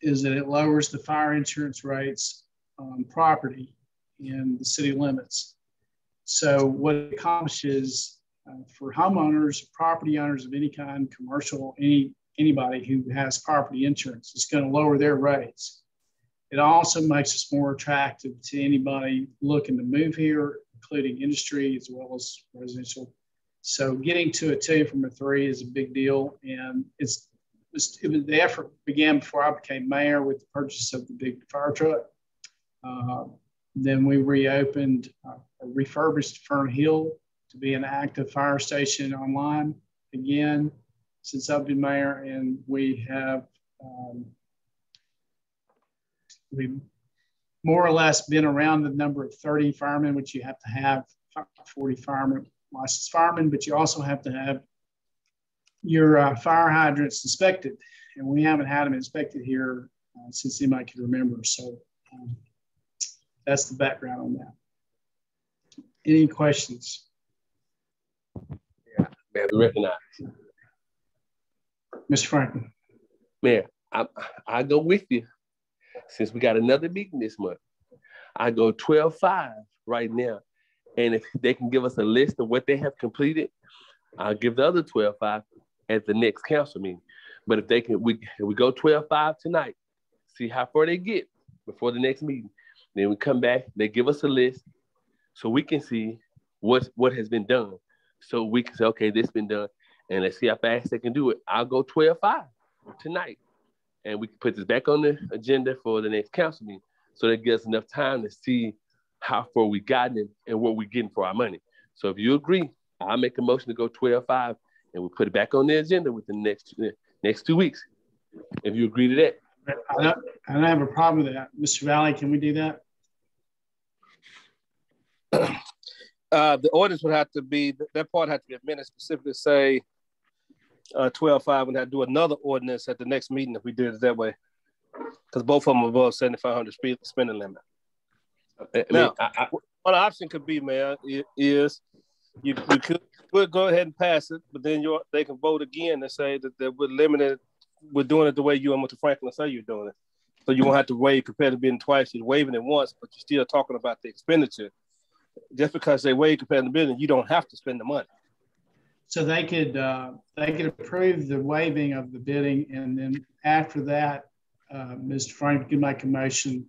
is that it lowers the fire insurance rates on property in the city limits. So what it accomplishes for homeowners, property owners of any kind, commercial, anybody who has property insurance, it's going to lower their rates. It also makes us more attractive to anybody looking to move here, including industry as well as residential. So getting to a 2 from a 3 is a big deal. And the effort began before I became mayor with the purchase of the big fire truck. Then we reopened a refurbished Fern Hill to be an active fire station online again since I've been mayor, and we have we've more or less been around the number of 30 firemen, which you have to have 40 firemen, licensed firemen, but you also have to have your fire hydrants inspected, and we haven't had them inspected here since anybody can remember. So that's the background on that. Any questions? Yeah, man, we recognize. Mr. Franklin. Man, I go with you. Since we got another meeting this month, I go 12-5 right now. And if they can give us a list of what they have completed, I'll give the other 12-5 at the next council meeting. But if they can, we go 12-5 tonight, see how far they get before the next meeting. Then we come back, they give us a list so we can see what has been done. So we can say, okay, this has been done, and let's see how fast they can do it. I'll go 12-5 tonight. And we can put this back on the agenda for the next council meeting. So that gives us enough time to see how far we gotten and what we're getting for our money. So if you agree, I'll make a motion to go 12-5 and we'll put it back on the agenda within the next 2 weeks. If you agree to that. I don't have a problem with that. Mr. Valley, can we do that? The ordinance would have to be, that part had to be amended specifically say 12-5 and have to do another ordinance at the next meeting if we did it that way. Because both of them are above 7,500 spending limit. Now, one option could be, Mayor, is you could go ahead and pass it, but then they can vote again and say that we're doing it the way you and Mr. Franklin say you're doing it. So you won't have to waive competitive bidding twice. You're waiving it once, but you're still talking about the expenditure. Just because they waive competitive bidding, you don't have to spend the money. So they could approve the waiving of the bidding, and then after that, Mr. Frank can make a motion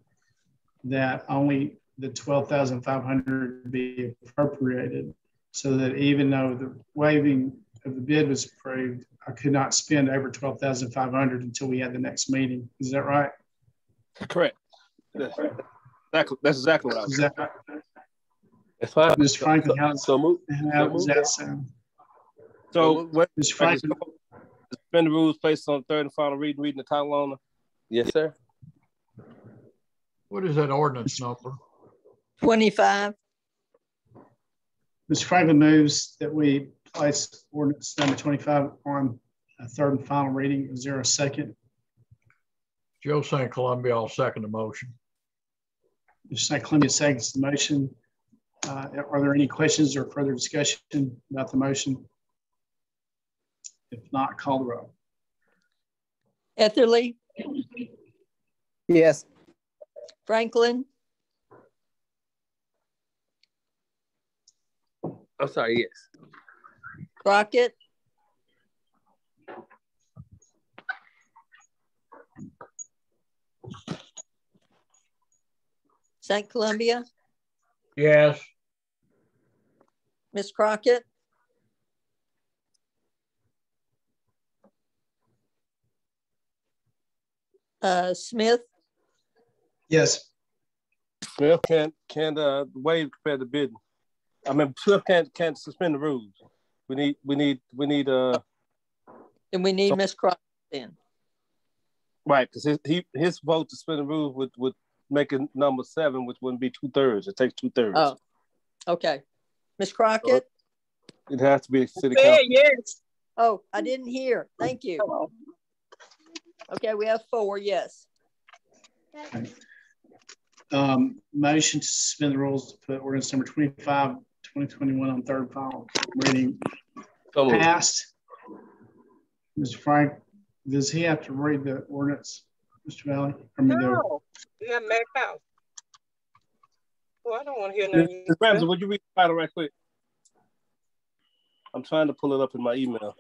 that only the $12,500 be appropriated, so that even though the waiving of the bid was approved, I could not spend over $12,500 until we had the next meeting. Is that right? Correct. That's exactly what I was saying. That's fine. Mr. Franklin, how does that sound? So, Mr. Franklin, suspend the rules placed on third and final reading the title owner. Yes, sir. What is that ordinance number? 25. Mr. Franklin moves that we place ordinance number 25 on a third and final reading. Is there a second? Joe St. Columbia, I'll second the motion. Mr. St. Columbia seconds the motion. Are there any questions or further discussion about the motion? If not, call the roll. Etherly, Yes. Franklin, I'm sorry, yes. Crockett, St. Columbia, Yes. Miss Crockett, Smith, Yes. Smith can't waive compared to bidding. I mean, Smith can't suspend the rules. We need and we need Miss Crockett then. right, because his vote to suspend the rules would make it number 7, which wouldn't be 2/3. It takes 2/3. Oh, okay. Miss Crockett. It has to be city council. Yes. Oh, I didn't hear. Thank you. Okay, we have 4, yes. Okay. Motion to suspend the rules to put ordinance number 25, 2021 on third and final reading passed. Mr. Frank, does he have to read the ordinance, Mr. Valley? No, you got Mac House. Well, I don't want to hear nothing. Ms. Ramsey, would you read the title right quick? I'm trying to pull it up in my email.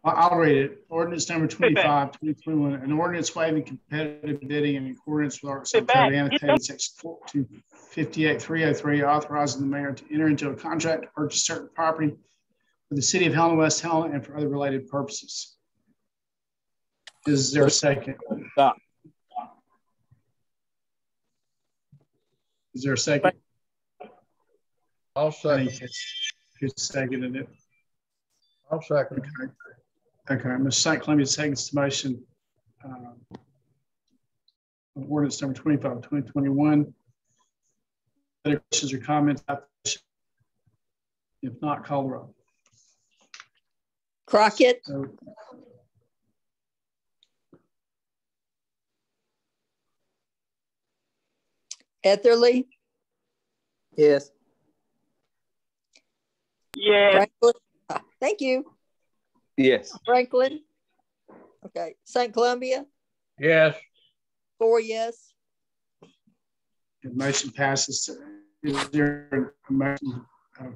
I'll read it. Ordinance number 25, 2021. An ordinance waiving competitive bidding in accordance with Arkansas Code annotated section 4258303, authorizing the mayor to enter into a contract to purchase certain property for the city of Helena-West, Helena, and for other related purposes. Is there a second? Stop. Is there a second? I'll second. Who seconded it? I'll second. Okay. Okay, Mr. St. Columbia seconds the motion. Ordinance number 25, 2021. Other questions or comments? If not, call the roll. Crockett, Etherly, Yes. Yes. Franklin. Thank you. Yes. Franklin. Okay. St. Columbia, Yes. 4 yes. The motion passes. Is there a motion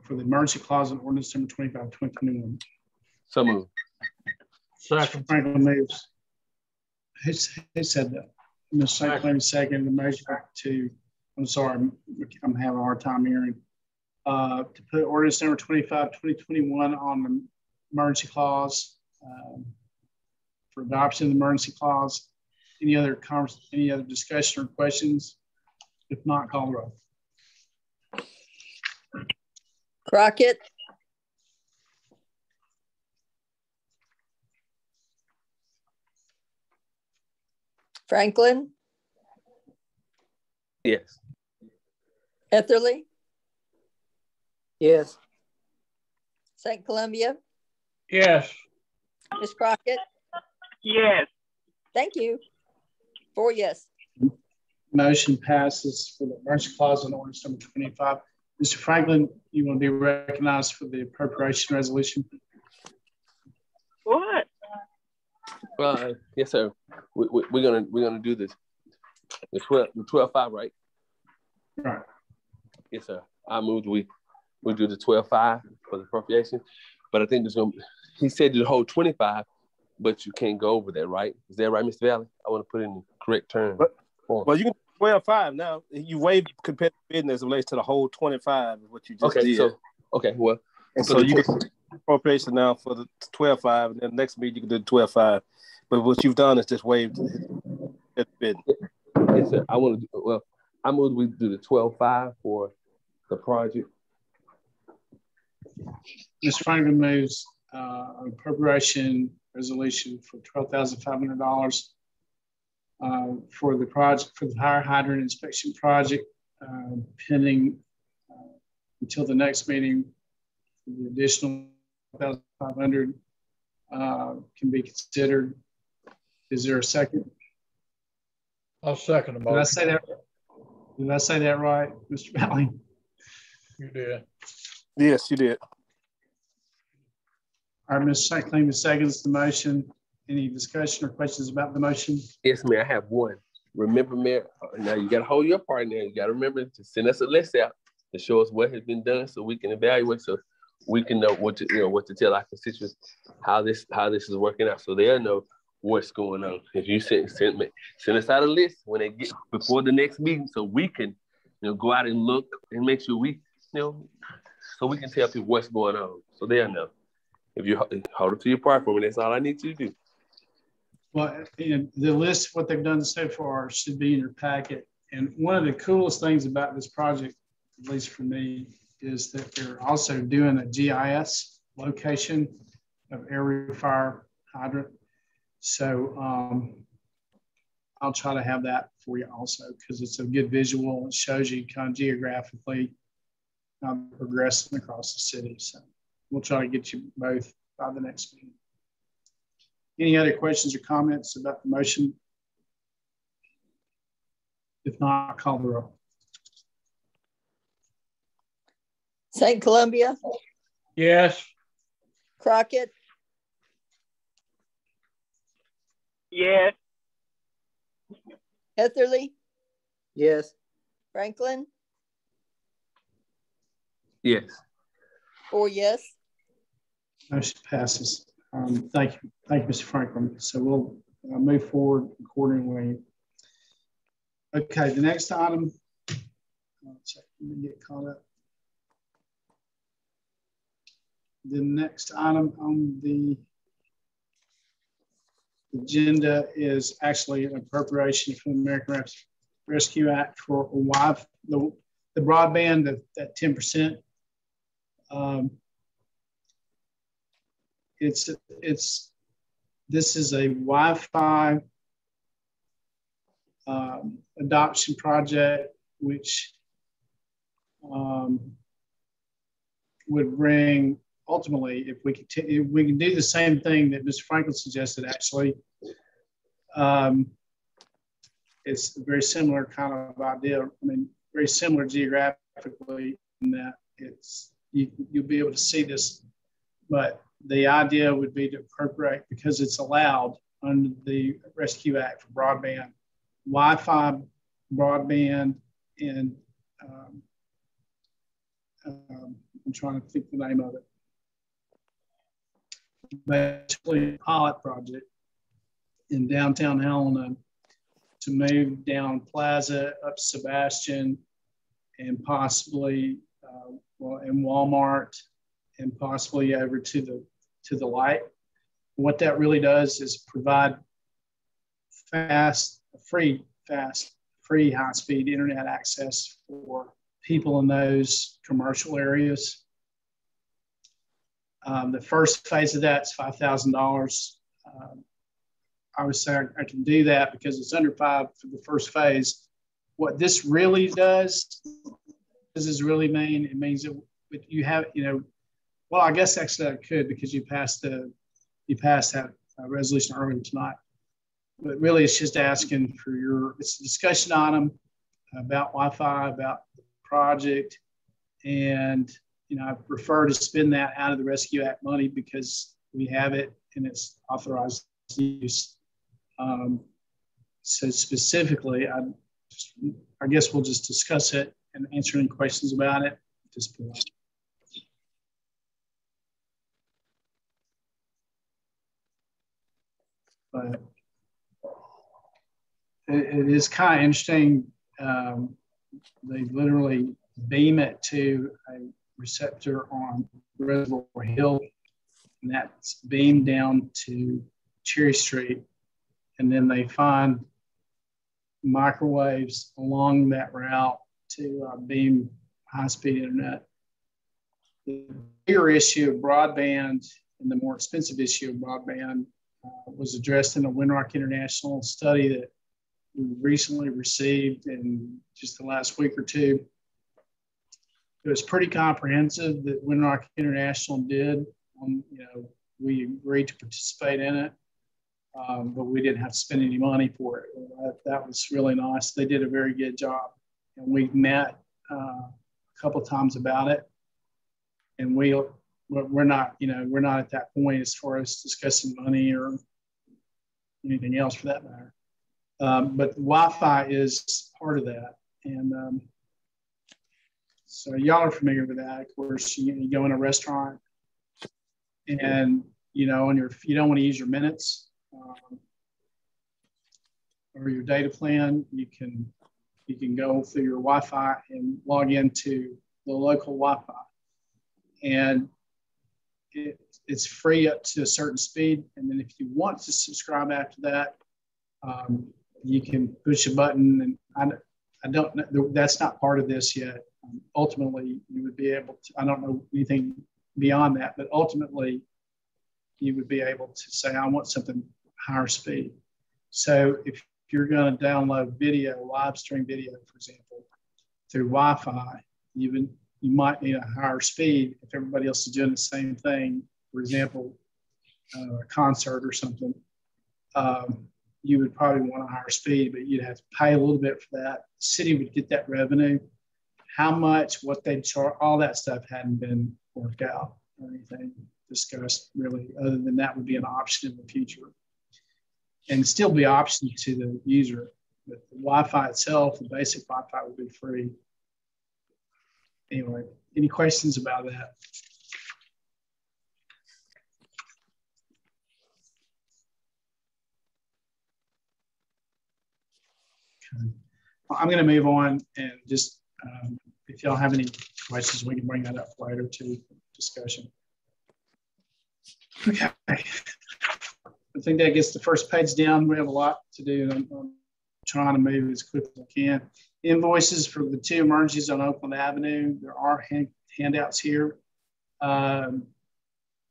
for the emergency clause in ordinance number 25, 2021? So moved. Second. Franklin moves. Who said that? Mr. St. Columbia second. The motion to, I'm sorry, I'm having a hard time hearing. To put ordinance number 25, 2021 on the emergency clause, for adoption of the emergency clause. Any other discussion or questions? If not, call the roll. Crockett, Franklin, Yes. Etherly, Yes. St. Columbia, Yes. Miss Crockett. Yes. Thank you. 4 yes. Motion passes for the emergency clause on ordinance number 25. Mr. Franklin, you want to be recognized for the appropriation resolution? What? Well, yes, sir. We're gonna do this. The 12-5, right? Right. Yes, sir. I moved. We do the 12-5 for the appropriation, but I think there's gonna. He said the whole 25, but you can't go over that, right? Is that right, Mr. Valley? I want to put in the correct term. Well, you can 12.5 now. You waived competitive bidding as it relates to the whole 25 is what you just did. So well, and so you can appropriation now for the 12.5, and then the next meeting you can do the 12.5. But what you've done is just waived bidding. Yes, sir. I want to do well. I move we do the 12.5 for the project. Mr. Franklin moves an appropriation resolution for $12,500 for the project, for the fire hydrant inspection project, pending until the next meeting. The additional $1,500 can be considered. Is there a second? I'll second the motion. Did I say that right, Mr. Valley? You did. Yes, you did. All right, Mr. Franklin seconds the motion. Any discussion or questions about the motion? Yes, Mayor, I have one. Remember, Mayor, now you got to hold your part now. You got to remember to send us a list out to show us what has been done so we can evaluate, so we can know what to tell our constituents how this is working out, so they'll know what's going on. If you send us out a list when they get before the next meeting, so we can go out and look and make sure we so we can tell people what's going on, so they'll know. If you hold it to your part for me, that's all I need you to do. Well, the list of what they've done so far should be in your packet. And one of the coolest things about this project, at least for me, is that they're also doing a GIS location of every fire hydrant. So I'll try to have that for you also, because it's a good visual. It shows you kind of geographically how they're progressing across the city. So we'll try to get you both by the next meeting. Any other questions or comments about the motion? If not, I'll call the roll. St. Columbia? Yes. Crockett? Yes. Etherly? Yes. Franklin? Yes. 4 yes. Motion passes. Thank you, Mr. Franklin. So we'll move forward accordingly. Okay, the next item. Let me get caught up. The next item on the agenda is actually an appropriation from the American Rescue Act for the broadband, that 10%. This is a Wi-Fi adoption project, which would bring, ultimately, if we can do the same thing that Mr. Franklin suggested, actually. It's a very similar kind of idea. I mean, very similar geographically in that you'll be able to see this, but the idea would be to appropriate, because it's allowed under the Rescue Act for broadband, Wi-Fi broadband, and I'm trying to think the name of it. Basically, a pilot project in downtown Helena to move down Plaza up Sebastian, and possibly in Walmart, and possibly over to the light. What that really does is provide free high-speed internet access for people in those commercial areas. The first phase of that is $5,000. I would say I can do that because it's under $5,000 for the first phase. What this really does, really mean, it means that you have, well, I guess actually I could, because you passed that resolution earlier tonight. But really, it's just asking for it's a discussion item about Wi-Fi, about the project, and I prefer to spend that out of the Rescue Act money because we have it and it's authorized use. So specifically, I guess we'll just discuss it and answer any questions about it at this point. But it is kind of interesting they literally beam it to a receptor on Reservoir Hill, and that's beamed down to Cherry Street. And then they find microwaves along that route to beam high-speed internet. The bigger issue of broadband and the more expensive issue of broadband was addressed in a Windrock International study that we recently received in just the last week or two. It was pretty comprehensive that Windrock International did. We agreed to participate in it, but we didn't have to spend any money for it. That was really nice. They did a very good job, and we met a couple of times about it. And we're not at that point as far as discussing money or anything else for that matter. But the Wi-Fi is part of that. And so y'all are familiar with that. Of course, you go in a restaurant and, you don't want to use your minutes or your data plan, you can go through your Wi-Fi and log into the local Wi-Fi. And it's free up to a certain speed. And then if you want to subscribe after that, you can push a button. And I don't know, that's not part of this yet. Ultimately, you would be able to, I don't know anything beyond that, but ultimately you would be able to say, I want something higher speed. So if you're going to download video, live stream video, for example, through Wi-Fi, you might need a higher speed if everybody else is doing the same thing. For example, a concert or something, you would probably want a higher speed, but you'd have to pay a little bit for that. The city would get that revenue. How much, what they charge, all that stuff hadn't been worked out or anything discussed really, other than that would be an option in the future. And still be option to the user. But the Wi-Fi itself, the basic Wi-Fi would be free. Anyway, any questions about that? Okay. I'm going to move on and just, if y'all have any questions, we can bring that up later to discussion. Okay. I think that gets the first page down. We have a lot to do. I'm trying to move as quickly as I can. Invoices for the two emergencies on Oakland Avenue. There are handouts here. I'm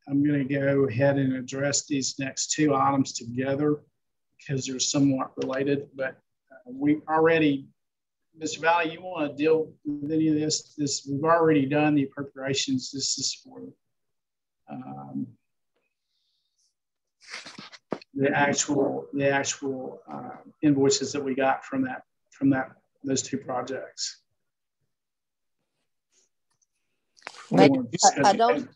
going to go ahead and address these next two items together because they're somewhat related. But we already, Mr. Valley, you want to deal with any of this? We've already done the appropriations. This is for the actual invoices that we got from those two projects. I don't.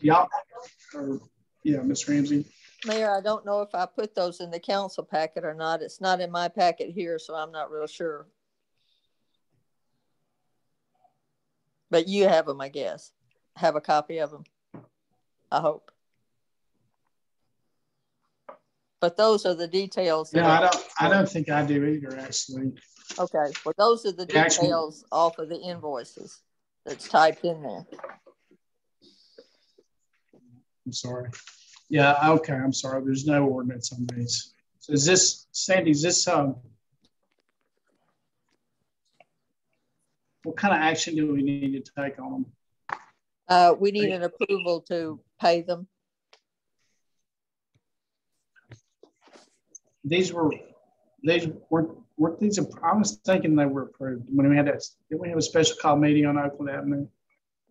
Yeah, Ms. Ramsey. Mayor, I don't know if I put those in the council packet or not. It's not in my packet here, so I'm not real sure. But you have them, I guess. Have a copy of them, I hope. But those are the details. No, I don't think I do either, actually. Okay, well, those are the details off of the invoices that's typed in there. I'm sorry. Yeah, okay, I'm sorry. There's no ordinance on these. So is this, Sandy, is this, what kind of action do we need to take on them? We need an approval to pay them. Weren't these, I was thinking they were approved when we had that, didn't we have a special call meeting on Oakland Avenue?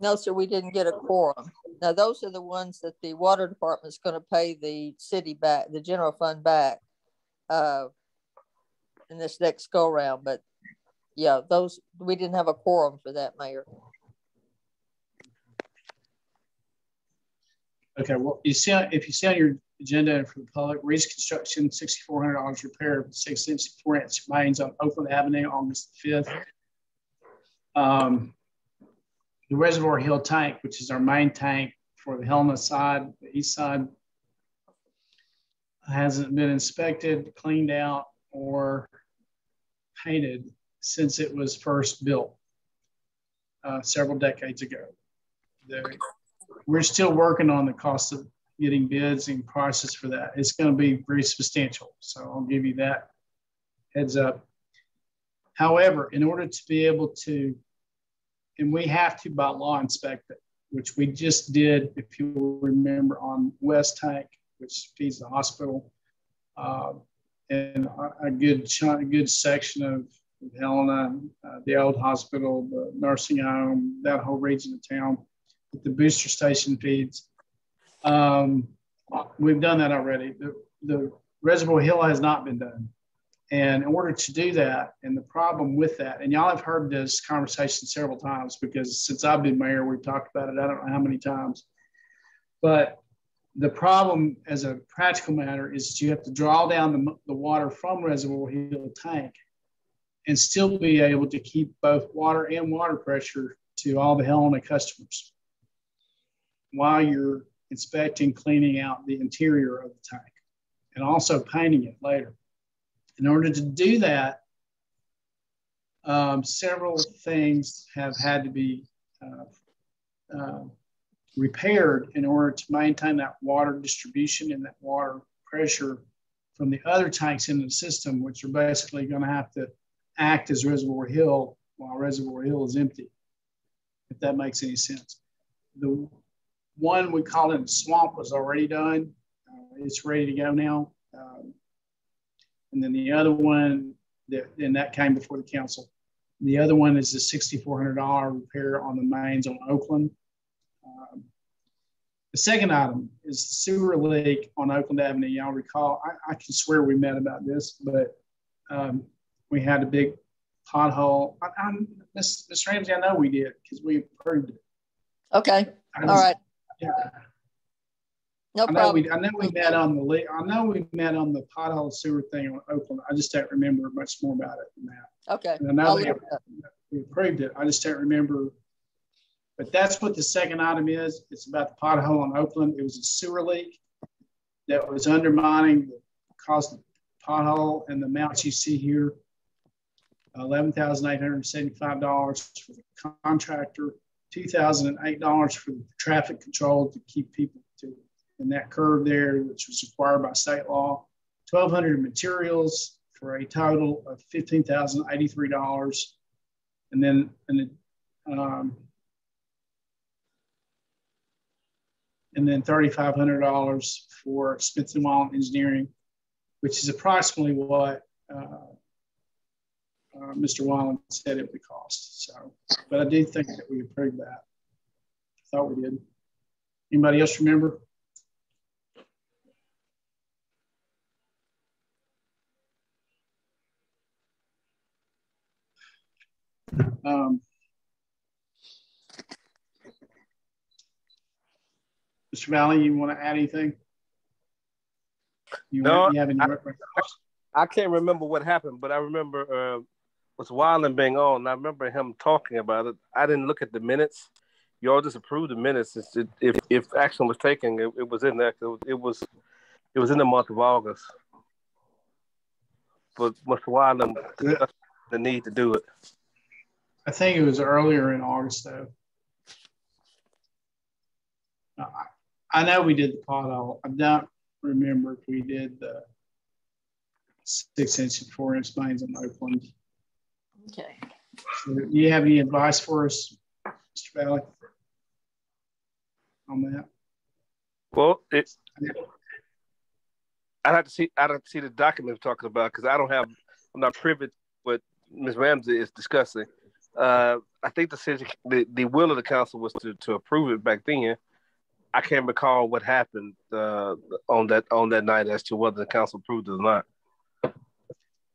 No, sir, we didn't get a quorum. Now, those are the ones that the water department is going to pay the city back, the general fund back in this next go round. But yeah, those, we didn't have a quorum for that, Mayor. Okay, well, if you see on your agenda for the public, Reese Construction, $6,400 repair of 6-inch 4-inch mains on Oakland Avenue, August 5th. The Reservoir Hill tank, which is our main tank for the Helena side, the east side, hasn't been inspected, cleaned out, or painted since it was first built several decades ago. We're still working on the cost of getting bids and prices for that. It's going to be very substantial. So I'll give you that heads up. However, in order to be able to, and we have to by law inspect it, which we just did, if you remember, on West Tank, which feeds the hospital, and a good section of Helena, the old hospital, the nursing home, that whole region of town that the booster station feeds. We've done that already. The Reservoir Hill has not been done. And in order to do that, and the problem with that, and y'all have heard this conversation several times because since I've been mayor, we've talked about it, I don't know how many times. But the problem as a practical matter is that you have to draw down the water from Reservoir Hill tank and still be able to keep both water and water pressure to all the Helena customers while you're inspecting, cleaning out the interior of the tank and also painting it later. In order to do that, several things have had to be repaired in order to maintain that water distribution and that water pressure from the other tanks in the system, which are basically going to have to act as Reservoir Hill while Reservoir Hill is empty, if that makes any sense. The one we call it swamp was already done. It's ready to go now. And then the other one, that came before the council. The other one is the $6,400 repair on the mains on Oakland. The second item is the sewer leak on Oakland Avenue. Y'all recall, I can swear we met about this, but we had a big pothole. Ms. Ramsey, I know we did because we approved it. Okay, all right. Yeah. No problem. I know we met on the leak. I know we met on the pothole sewer thing on Oakland. I just don't remember much more about it than that. Okay. And I know we approved it. I just don't remember. But that's what the second item is. It's about the pothole on Oakland. It was a sewer leak that was undermining the cost of the pothole, and the amounts you see here, $11,875 for the contractor, $2,008 for the traffic control to keep people in that curve there, which was required by state law, $1,200 materials for a total of $15,083, and then $3,500 for Smith & Wallen Engineering, which is approximately what Mr. Wallen said it would cost. So, but I do think that we approved that. I thought we did. Anybody else remember? Mr. Valley, you want to add anything? You have any I can't remember what happened, but I remember was Wyland being on. And I remember him talking about it. I didn't look at the minutes. You all just approved the minutes. If action was taken, it was in there. It was in the month of August. But Mr. Wyland discussed the need to do it. I think it was earlier in August, though. I know we did the pothole. I don't remember if we did the 6-inch and 4-inch mains on Oakland. Okay. So do you have any advice for us, Mr. Valley, on that? Well, I'd have to see the document we're talking about because I'm not privy to what Ms. Ramsey is discussing. I think the will of the council was to approve it back then. I can't recall what happened on that night as to whether the council approved it or not.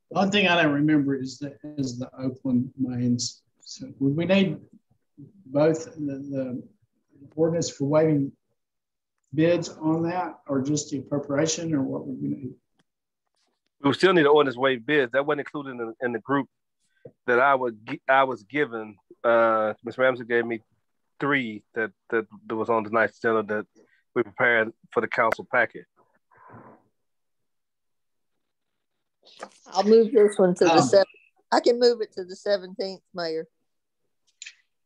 One thing I don't remember is the Oakland mains. So would we need both the ordinance for waiving bids on that, or just the appropriation, or what would we need? We would still need an ordinance waive bids. That wasn't included in the group that I was given. Ms. Ramsey gave me 3 that was on tonight's agenda that we prepared for the council packet. I'll move this one to the 7th I can move it to the 17th, Mayor.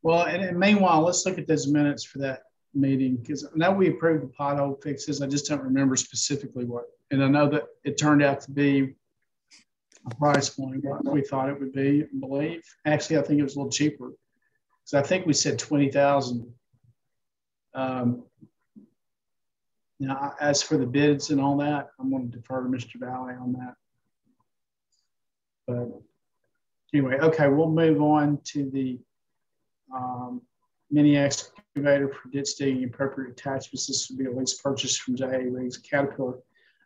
Well, and meanwhile, let's look at those minutes for that meeting, because I know we approved the pothole fixes. I just don't remember specifically what. And I know that it turned out to be a price point what we thought it would be, I believe. Actually, I think it was a little cheaper. So I think we said 20,000. Now, as for the bids and all that, I'm going to defer to Mr. Valley on that. But anyway, okay, we'll move on to the mini excavator for ditch digging appropriate attachments. This will be a lease purchase from J.A. Riggs Caterpillar.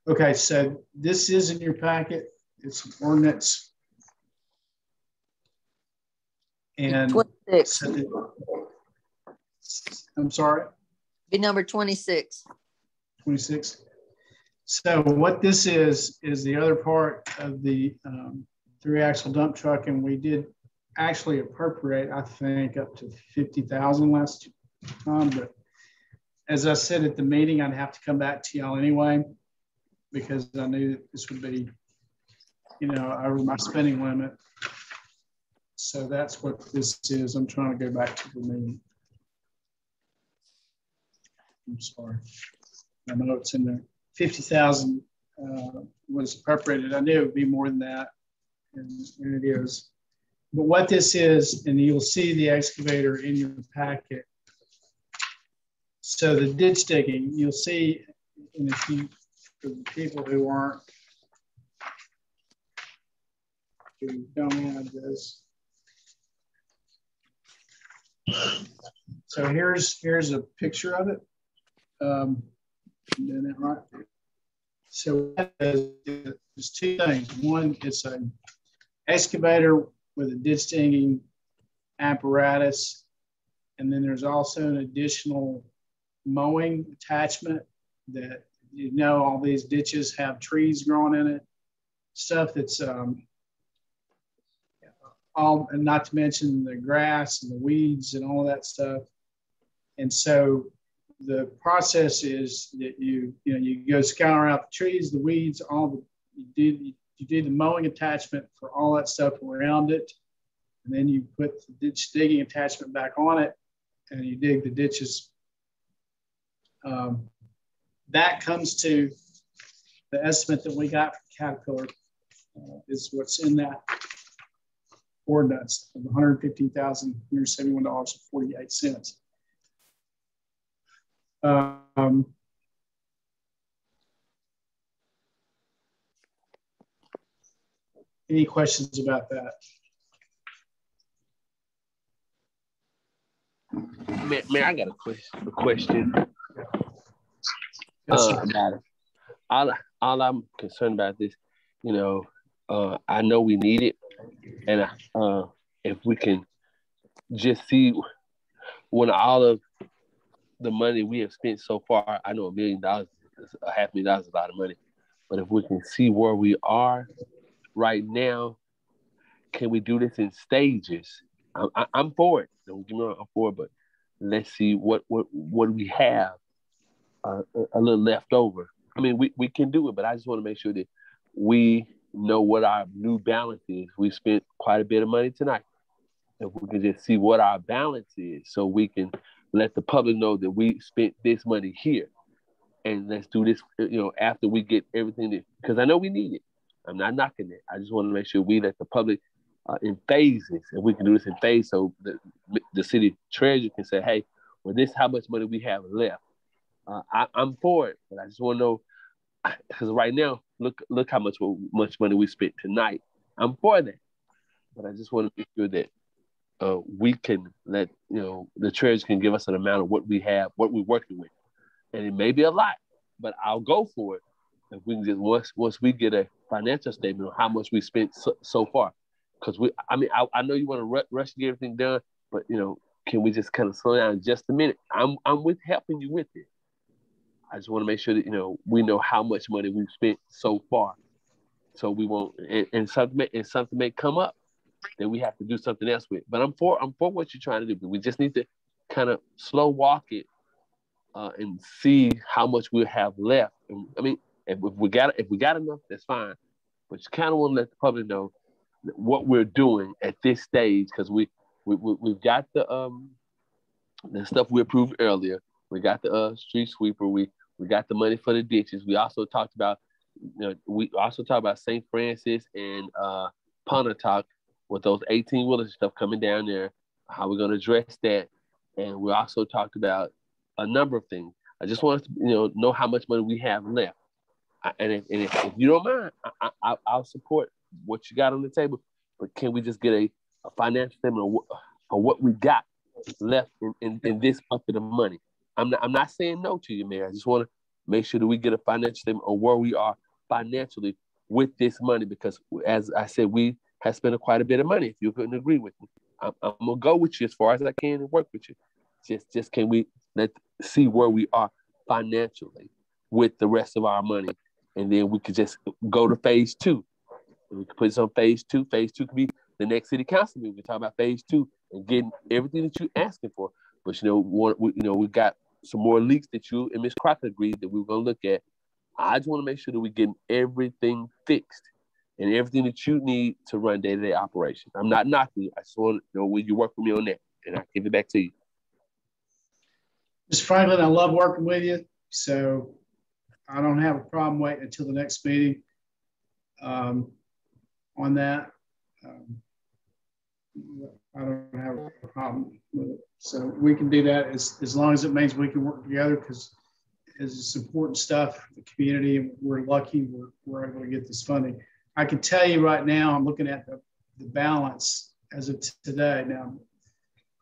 Okay, so this is in your packet. It's an ordinance. And 26. I'm sorry? Be number 26. 26. So what this is the other part of the 3-axle dump truck, and we did actually appropriate, I think, up to 50,000 last time. But as I said at the meeting, I'd have to come back to y'all anyway, because I knew that this would be, you know, over my spending limit. So that's what this is. I'm trying to go back to the meeting. I'm sorry. I know it's in there. 50,000 was appropriated. I knew it would be more than that, and it is. But what this is, and you'll see the excavator in your packet. So the ditch digging, you'll see, and if you, for the people who aren't, who don't have this. So here's a picture of it. Right. So there's two things. One, it's an excavator with a ditch digging apparatus, and then there's also an additional mowing attachment that, you know, all these ditches have trees growing in it, stuff that's all, and not to mention the grass and the weeds and all that stuff. And so the process is that you go scour out the trees, the weeds, all the, you do the mowing attachment for all that stuff around it, and then you put the ditch digging attachment back on it, and you dig the ditches. That comes to the estimate that we got from Caterpillar is what's in that ordinance of $115,171.48. Any questions about that? Man, I got a question. Yes, About it. All I'm concerned about this, you know, I know we need it, and if we can just see when all of the money we have spent so far, I know $1 million, $500,000 is a lot of money, but if we can see where we are right now, can we do this in stages? I'm for it. Don't get me wrong, I'm for it, but let's see what we have a little left over. I mean, we can do it, but I just want to make sure that we know what our new balance is. We spent quite a bit of money tonight. If we can just see what our balance is, so we can let the public know that we spent this money here, and let's do this, you know, after we get everything that, because I know we need it. I'm not knocking it. I just want to make sure we let the public in phases, and we can do this in phases, so the city treasurer can say, hey, well, this is how much money we have left. I'm for it, but I just want to know, because right now, look how much money we spent tonight. I'm for that, but I just want to make sure that we can let, you know, the treasurer can give us an amount of what we have, what we're working with, and it may be a lot, but I'll go for it if we can just once we get a financial statement on how much we spent so far. Because I know you want to rush to get everything done, but, you know, can we just kind of slow down just a minute? I'm with helping you with it. I just want to make sure that, you know, we know how much money we've spent so far, so we won't, and something may come up, then we have to do something else with. But I'm for what you're trying to do. But we just need to kind of slow walk it and see how much we'll have left. And, I mean, if we got enough, that's fine. But you kind of want to let the public know what we're doing at this stage, because we've got the stuff we approved earlier. We got the street sweeper. We got the money for the ditches. We also talked about, we also talked about St. Francis and Pontotoc with those 18-wheelers and stuff coming down there, how we're going to address that. And we also talked about a number of things. I just want us to know how much money we have left. And if you don't mind, I'll support what you got on the table. But can we just get a financial statement of what we got left in this bucket of money? I'm not saying no to you, Mayor. I just want to make sure that we get a financial statement of where we are financially with this money, because as I said, we have spent quite a bit of money. If you couldn't agree with me, I'm gonna go with you as far as I can and work with you. Just can we see where we are financially with the rest of our money, and then we could just go to phase 2. We could put this on phase 2. Phase 2 could be the next city council meeting. We can talk about phase 2 and getting everything that you're asking for. But we got some more leaks that you and Ms. Crocker agreed that we were going to look at. I just want to make sure that we're getting everything fixed and everything that you need to run day-to-day operations. I'm not knocking you. I just want to know will you work with me on that, and I'll give it back to you. Mr. Franklin, I love working with you, so I don't have a problem waiting until the next meeting on that. I don't have a problem with it. So we can do that as long as it means we can work together, because it's important stuff for the community, and we're lucky we're able to get this funding. I can tell you right now, I'm looking at the balance as of today. Now,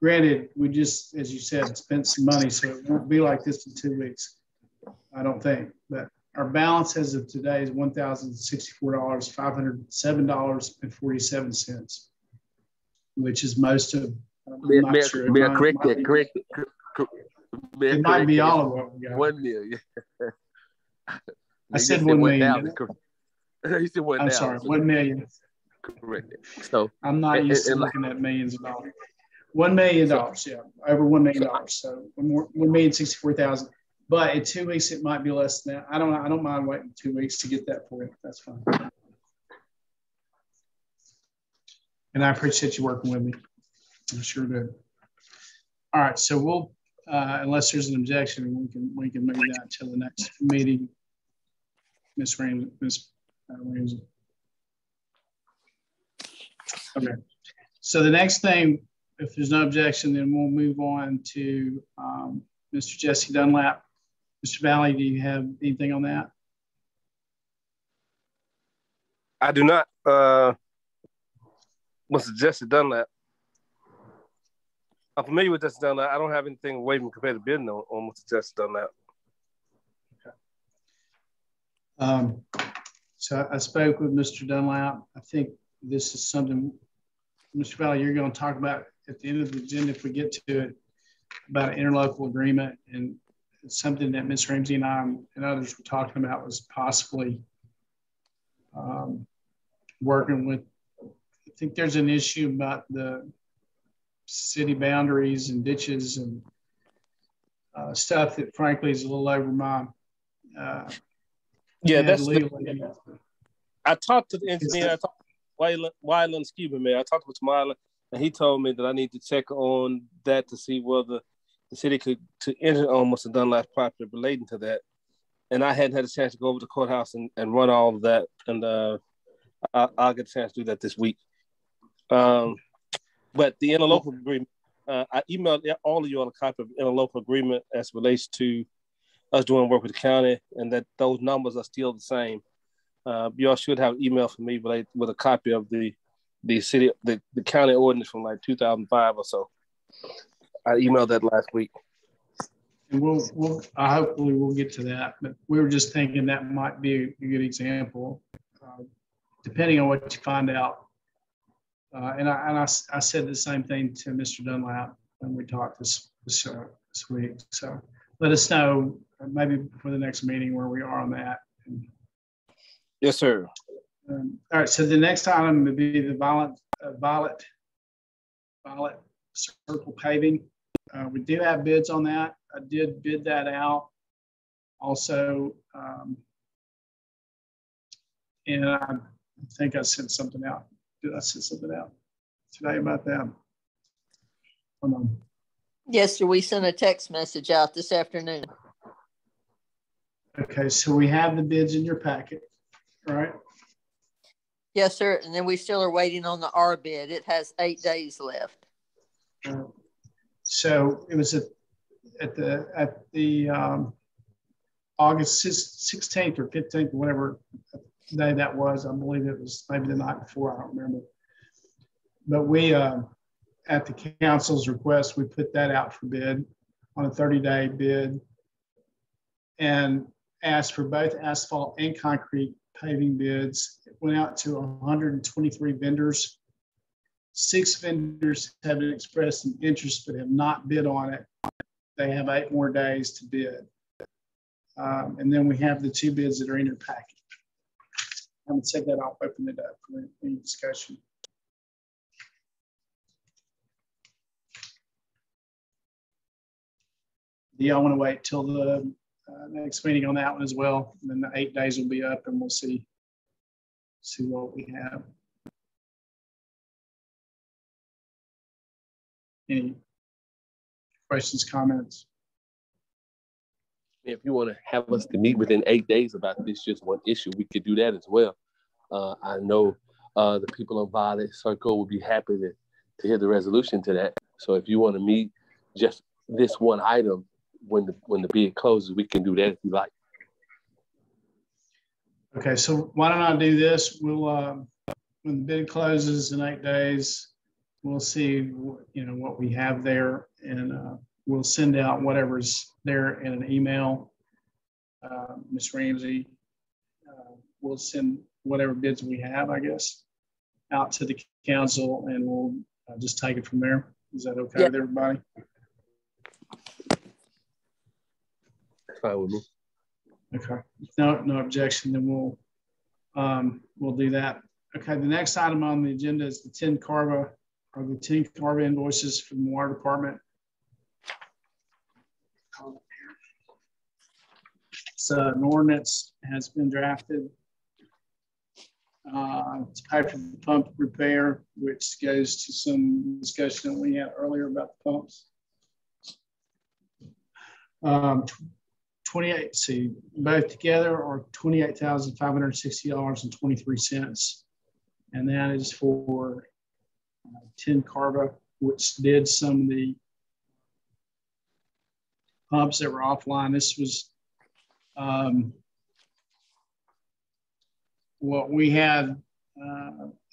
granted, we just, as you said, spent some money, so it won't be like this in 2 weeks, I don't think. But our balance as of today is $1,064, $507.47, which is most of. May I correct that? Correct. It might be all of what we got. 1 million. I said 1 million. You said 1,000. I'm sorry, 1 million. Correct. So I'm not used to looking at millions of dollars. $1 million, yeah, over $1 million. So 1,064,000. But in 2 weeks, it might be less than that. I don't mind waiting 2 weeks to get that for you. That's fine. And I appreciate you working with me. I sure do. All right, so we'll, unless there's an objection, we can move that until the next meeting. Ms. Ramsey. Okay. So the next thing, if there's no objection, then we'll move on to Mr. Jesse Dunlap. Mr. Valley, do you have anything on that? I do not. Mr. Jesse Dunlap. I'm familiar with Jesse Dunlap. I don't have anything away from competitive bidding on Mr. Jesse Dunlap. Okay. So I spoke with Mr. Dunlap. I think this is something, Mr. Valley, you're going to talk about at the end of the agenda if we get to it, about an interlocal agreement. And it's something that Ms. Ramsey and I and others were talking about, was possibly working with. I think there's an issue about the city boundaries and ditches and stuff that frankly is a little over my yeah, that's legally. I talked to the engineer. I talked to Wyland, excuse me, man. I talked with Wyland, and he told me that I need to check on that to see whether the city could to enter on Mr. Dunlap's property relating to that. And I hadn't had a chance to go over to the courthouse and run all of that, and I'll get a chance to do that this week. But the interlocal agreement, I emailed all of you on a copy of the interlocal agreement as relates to us doing work with the county, and that those numbers are still the same. You all should have an email from me with a copy of the city, the county ordinance from like 2005 or so. I emailed that last week. And hopefully we'll get to that, but we were just thinking that might be a good example, depending on what you find out. And I said the same thing to Mr. Dunlap when we talked this week. So let us know maybe for the next meeting where we are on that. Yes, sir. All right. So the next item would be the violet circle paving. We do have bids on that. I did bid that out also. And I think I sent something out did I send something out today about that? Hold on. Yes, sir. We sent a text message out this afternoon. Okay, so we have the bids in your packet, right? Yes, sir. And then we still are waiting on the R bid. It has 8 days left. So it was at the August 16th or 15th, whatever day that was. I believe it was maybe the night before. I don't remember. But we, at the council's request, we put that out for bid on a 30-day bid and asked for both asphalt and concrete paving bids. It went out to 123 vendors. 6 vendors have expressed an interest but have not bid on it. They have 8 more days to bid. And then we have the 2 bids that are in your packet. I'm going to take that off, open it up for any discussion. Do y'all want to wait till the next meeting on that one as well? And then the 8 days will be up and we'll see what we have. Any questions, comments? If you want to have us to meet within 8 days about this just one issue, we could do that as well. I know the people on Violet Circle will be happy to hear the resolution to that. So if you want to meet just this one item when the bid closes, we can do that if you like. Okay, so why don't I do this? We'll when the bid closes in 8 days, we'll see what we have there, and we'll send out whatever's there in an email. Ms. Ramsey, we'll send whatever bids we have, I guess, out to the council, and we'll just take it from there. Is that okay with everybody? That's fine with me. Okay. No objection. Then we'll do that. Okay. The next item on the agenda is the 10 CARVA invoices from the water department. So an ordinance has been drafted to pay for the pump repair, which goes to some discussion that we had earlier about the pumps. 28, see, both together are $28,560.23. And that is for 10 CARVA, which did some of the pumps that were offline. This was what we had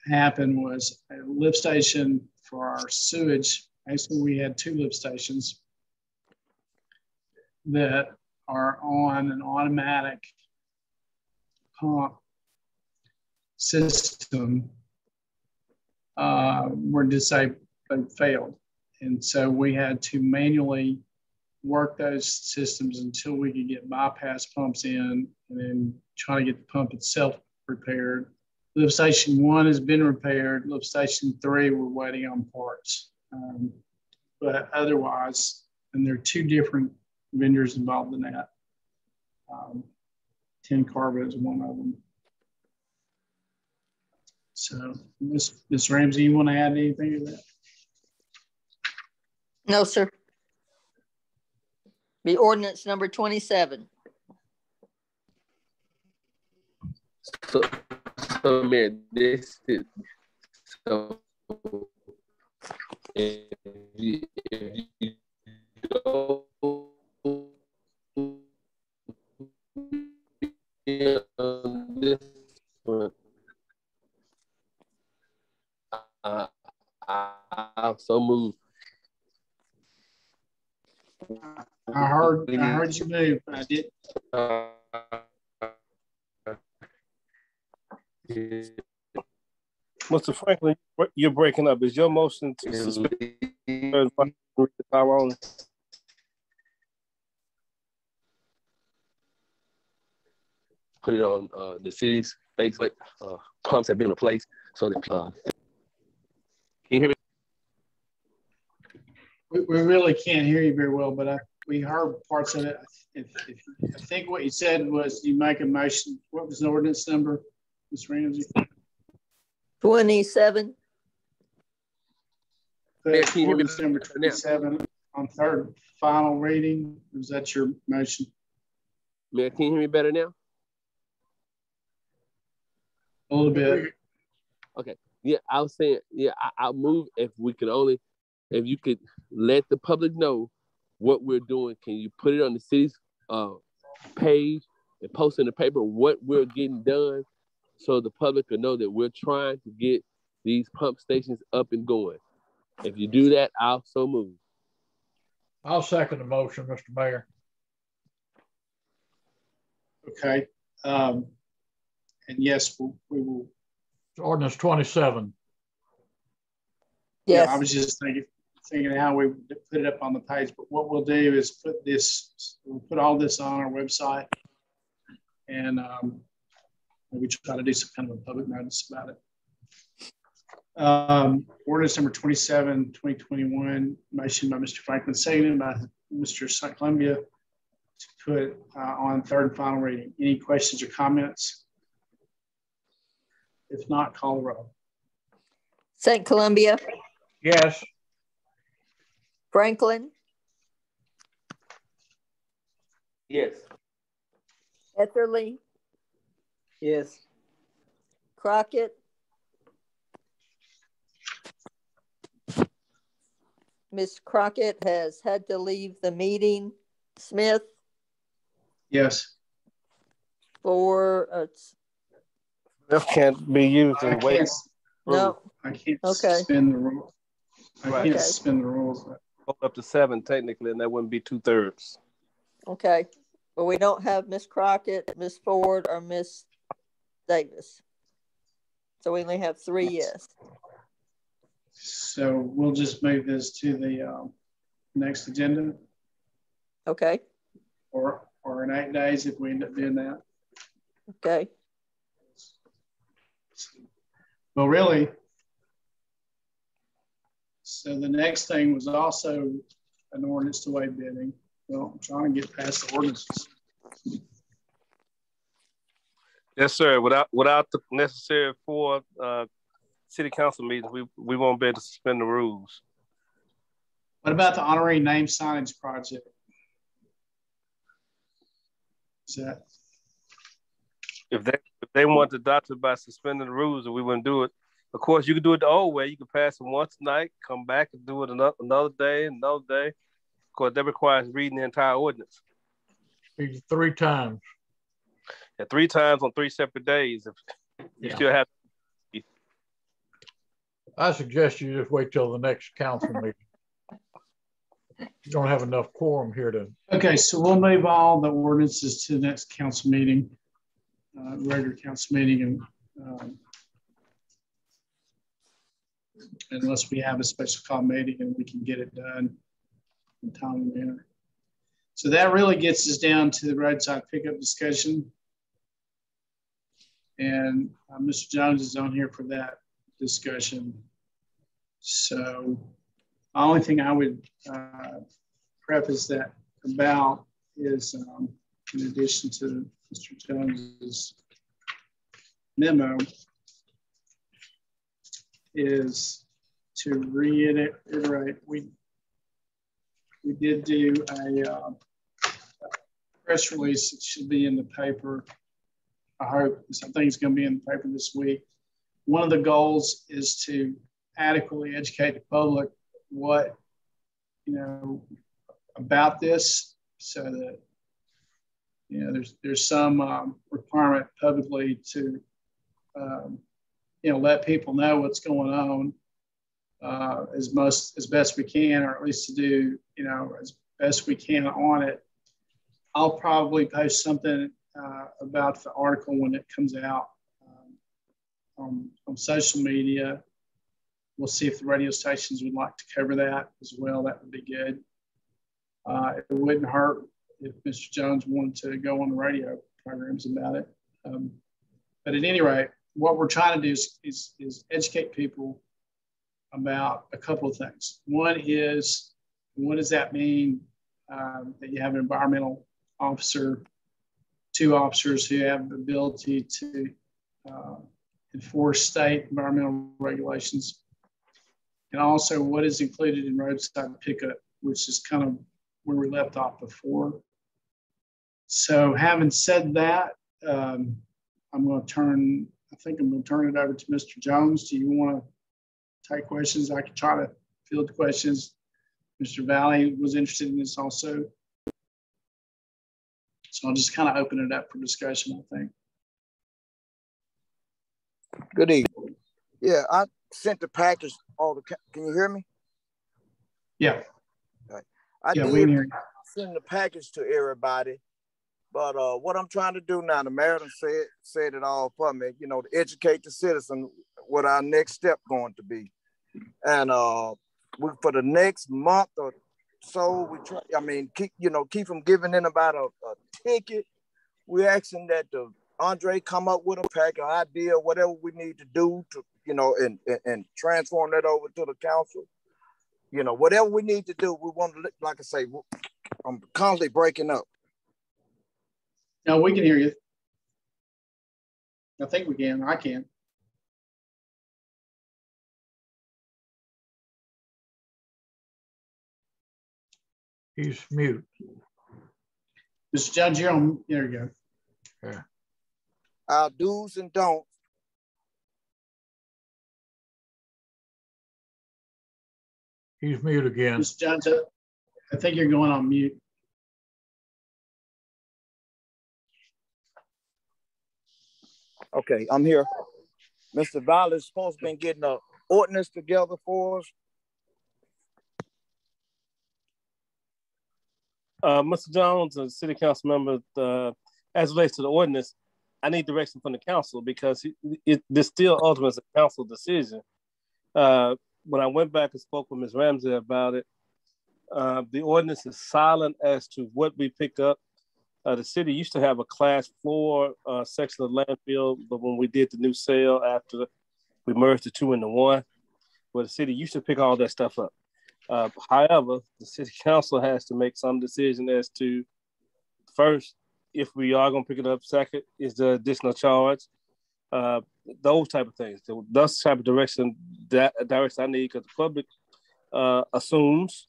happen was a lift station for our sewage. Basically, we had 2 lift stations that are on an automatic pump system were disabled, they failed. And so we had to manually work those systems until we could get bypass pumps in and then try to get the pump itself repaired. Lift station 1 has been repaired. Lift station 3, we're waiting on parts. But otherwise, and there are 2 different vendors involved in that. 10 CARVA is one of them. So, Ms. Ramsey, you want to add anything to that? No, sir. Be ordinance number 27. So Mayor, this is so. If you go this one, I'm so moved. I heard you move, but I didn't. Mr. Franklin, you're breaking up. Is your motion to suspend the power on? Put it on the city's Facebook. Pumps have been replaced, so that can you hear me? We really can't hear you very well, but we heard parts of it. I think what you said was you make a motion. What was the ordinance number, Ms. Ramsey? 27. Mayor, can you hear me Ordinance number 27 on third final reading. Is that your motion? Mayor, can you hear me better now? A little bit. Okay. Yeah, I was saying, yeah, I'll move if we can only, if you could let the public know what we're doing. Can you put it on the city's page and post in the paper what we're getting done so the public can know that we're trying to get these pump stations up and going? If you do that, I'll so move. I'll second the motion, Mr. Mayor. Okay. And yes, we will. It's ordinance 27. Yes. Yeah, I was just thinking how we put it up on the page, but what we'll do is we'll put all this on our website, and we try to do some kind of a public notice about it. Ordinance number 27, 2021, motion by Mr. Franklin, seconded by Mr. St. Columbia to put on third and final reading. Any questions or comments? If not, call the roll. St. Columbia. Yes. Franklin. Yes. Etherly. Yes. Crockett. Ms. Crockett has had to leave the meeting. Smith. Yes. For This can't be used in way. no. I can't Okay. suspend the rules. I Right. can't Okay. suspend the rules. Up to 7 technically, and that wouldn't be 2/3. Okay. But we don't have Miss Crockett, Miss Ford, or Miss Davis. So we only have 3 yes. So we'll just move this to the next agenda, Okay. or in 8 days if we end up doing that. Okay. Well, really, so the next thing was also an ordinance to waive bidding. Well, I'm trying to get past the ordinances. Yes, sir. Without the necessary 4 city council meetings, we won't be able to suspend the rules. What about the honorary name signage project? Is that? If they want to adopt it by suspending the rules, and we wouldn't do it. Of course, you can do it the old way. You can pass it once tonight, come back and do it another day. Of course, that requires reading the entire ordinance. 3 times. And 3 times on 3 separate days. If you still have. I suggest you just wait till the next council meeting. You don't have enough quorum here to. Okay, so we'll move all the ordinances to the next council meeting, regular council meeting, and unless we have a special call meeting and we can get it done in a timely manner. So that really gets us down to the roadside pickup discussion. And Mr. Jones is on here for that discussion. So the only thing I would preface that about is, in addition to Mr. Jones's memo, is to reiterate, we did do a press release. It should be in the paper. I hope something's going to be in the paper this week. One of the goals is to adequately educate the public what, about this, so that, there's some requirement publicly to, let people know what's going on as best we can, or at least to do, as best we can on it. I'll probably post something about the article when it comes out on social media. We'll see if the radio stations would like to cover that as well. That would be good. It wouldn't hurt if Mr. Jones wanted to go on the radio programs about it. But at any rate, what we're trying to do is educate people about a couple of things. One is, what does that mean that you have an environmental officer, 2 officers who have the ability to enforce state environmental regulations, and also what is included in roadside pickup, which is kind of where we left off before. So having said that, I think I'm going to turn it over to Mr. Jones. Do you want to take questions? I can try to field the questions. Mr. Valley was interested in this also. So I'll just kind of open it up for discussion, I think. Good evening. Yeah, I sent the package. Can you hear me? Yeah. Right. I we did can hear you. send the package to everybody, but what I'm trying to do now, the mayor said it all for me. You know, to educate the citizen what our next step going to be, and for the next month or so, we try. I mean, keep from giving in about a ticket. We're asking that the Andre come up with a pack, an idea, whatever we need to do to, and transform that over to the council. You know, whatever we need to do, we want to, like I say, I'm constantly breaking up. No, we can hear you. I think we can. I can. He's mute. Mr. Judge, you're on. There you go. Yeah. Our do's and don'ts. He's mute again. Mr. Judge, I think you're going on mute. Okay, I'm here. Mr. Valley is supposed to be getting an ordinance together for us. Mr. Jones, a city council member, as it relates to the ordinance, I need direction from the council because this still ultimately is a council decision. When I went back and spoke with Ms. Ramsey about it, the ordinance is silent as to what we pick up. The city used to have a class 4 section of landfill, but when we did the new sale after we merged the 2 into 1, where the city used to pick all that stuff up. However, the city council has to make some decision as to, first, if we are going to pick it up. Second, is there additional charge? Those type of things. Those type of direction I need, because the public assumes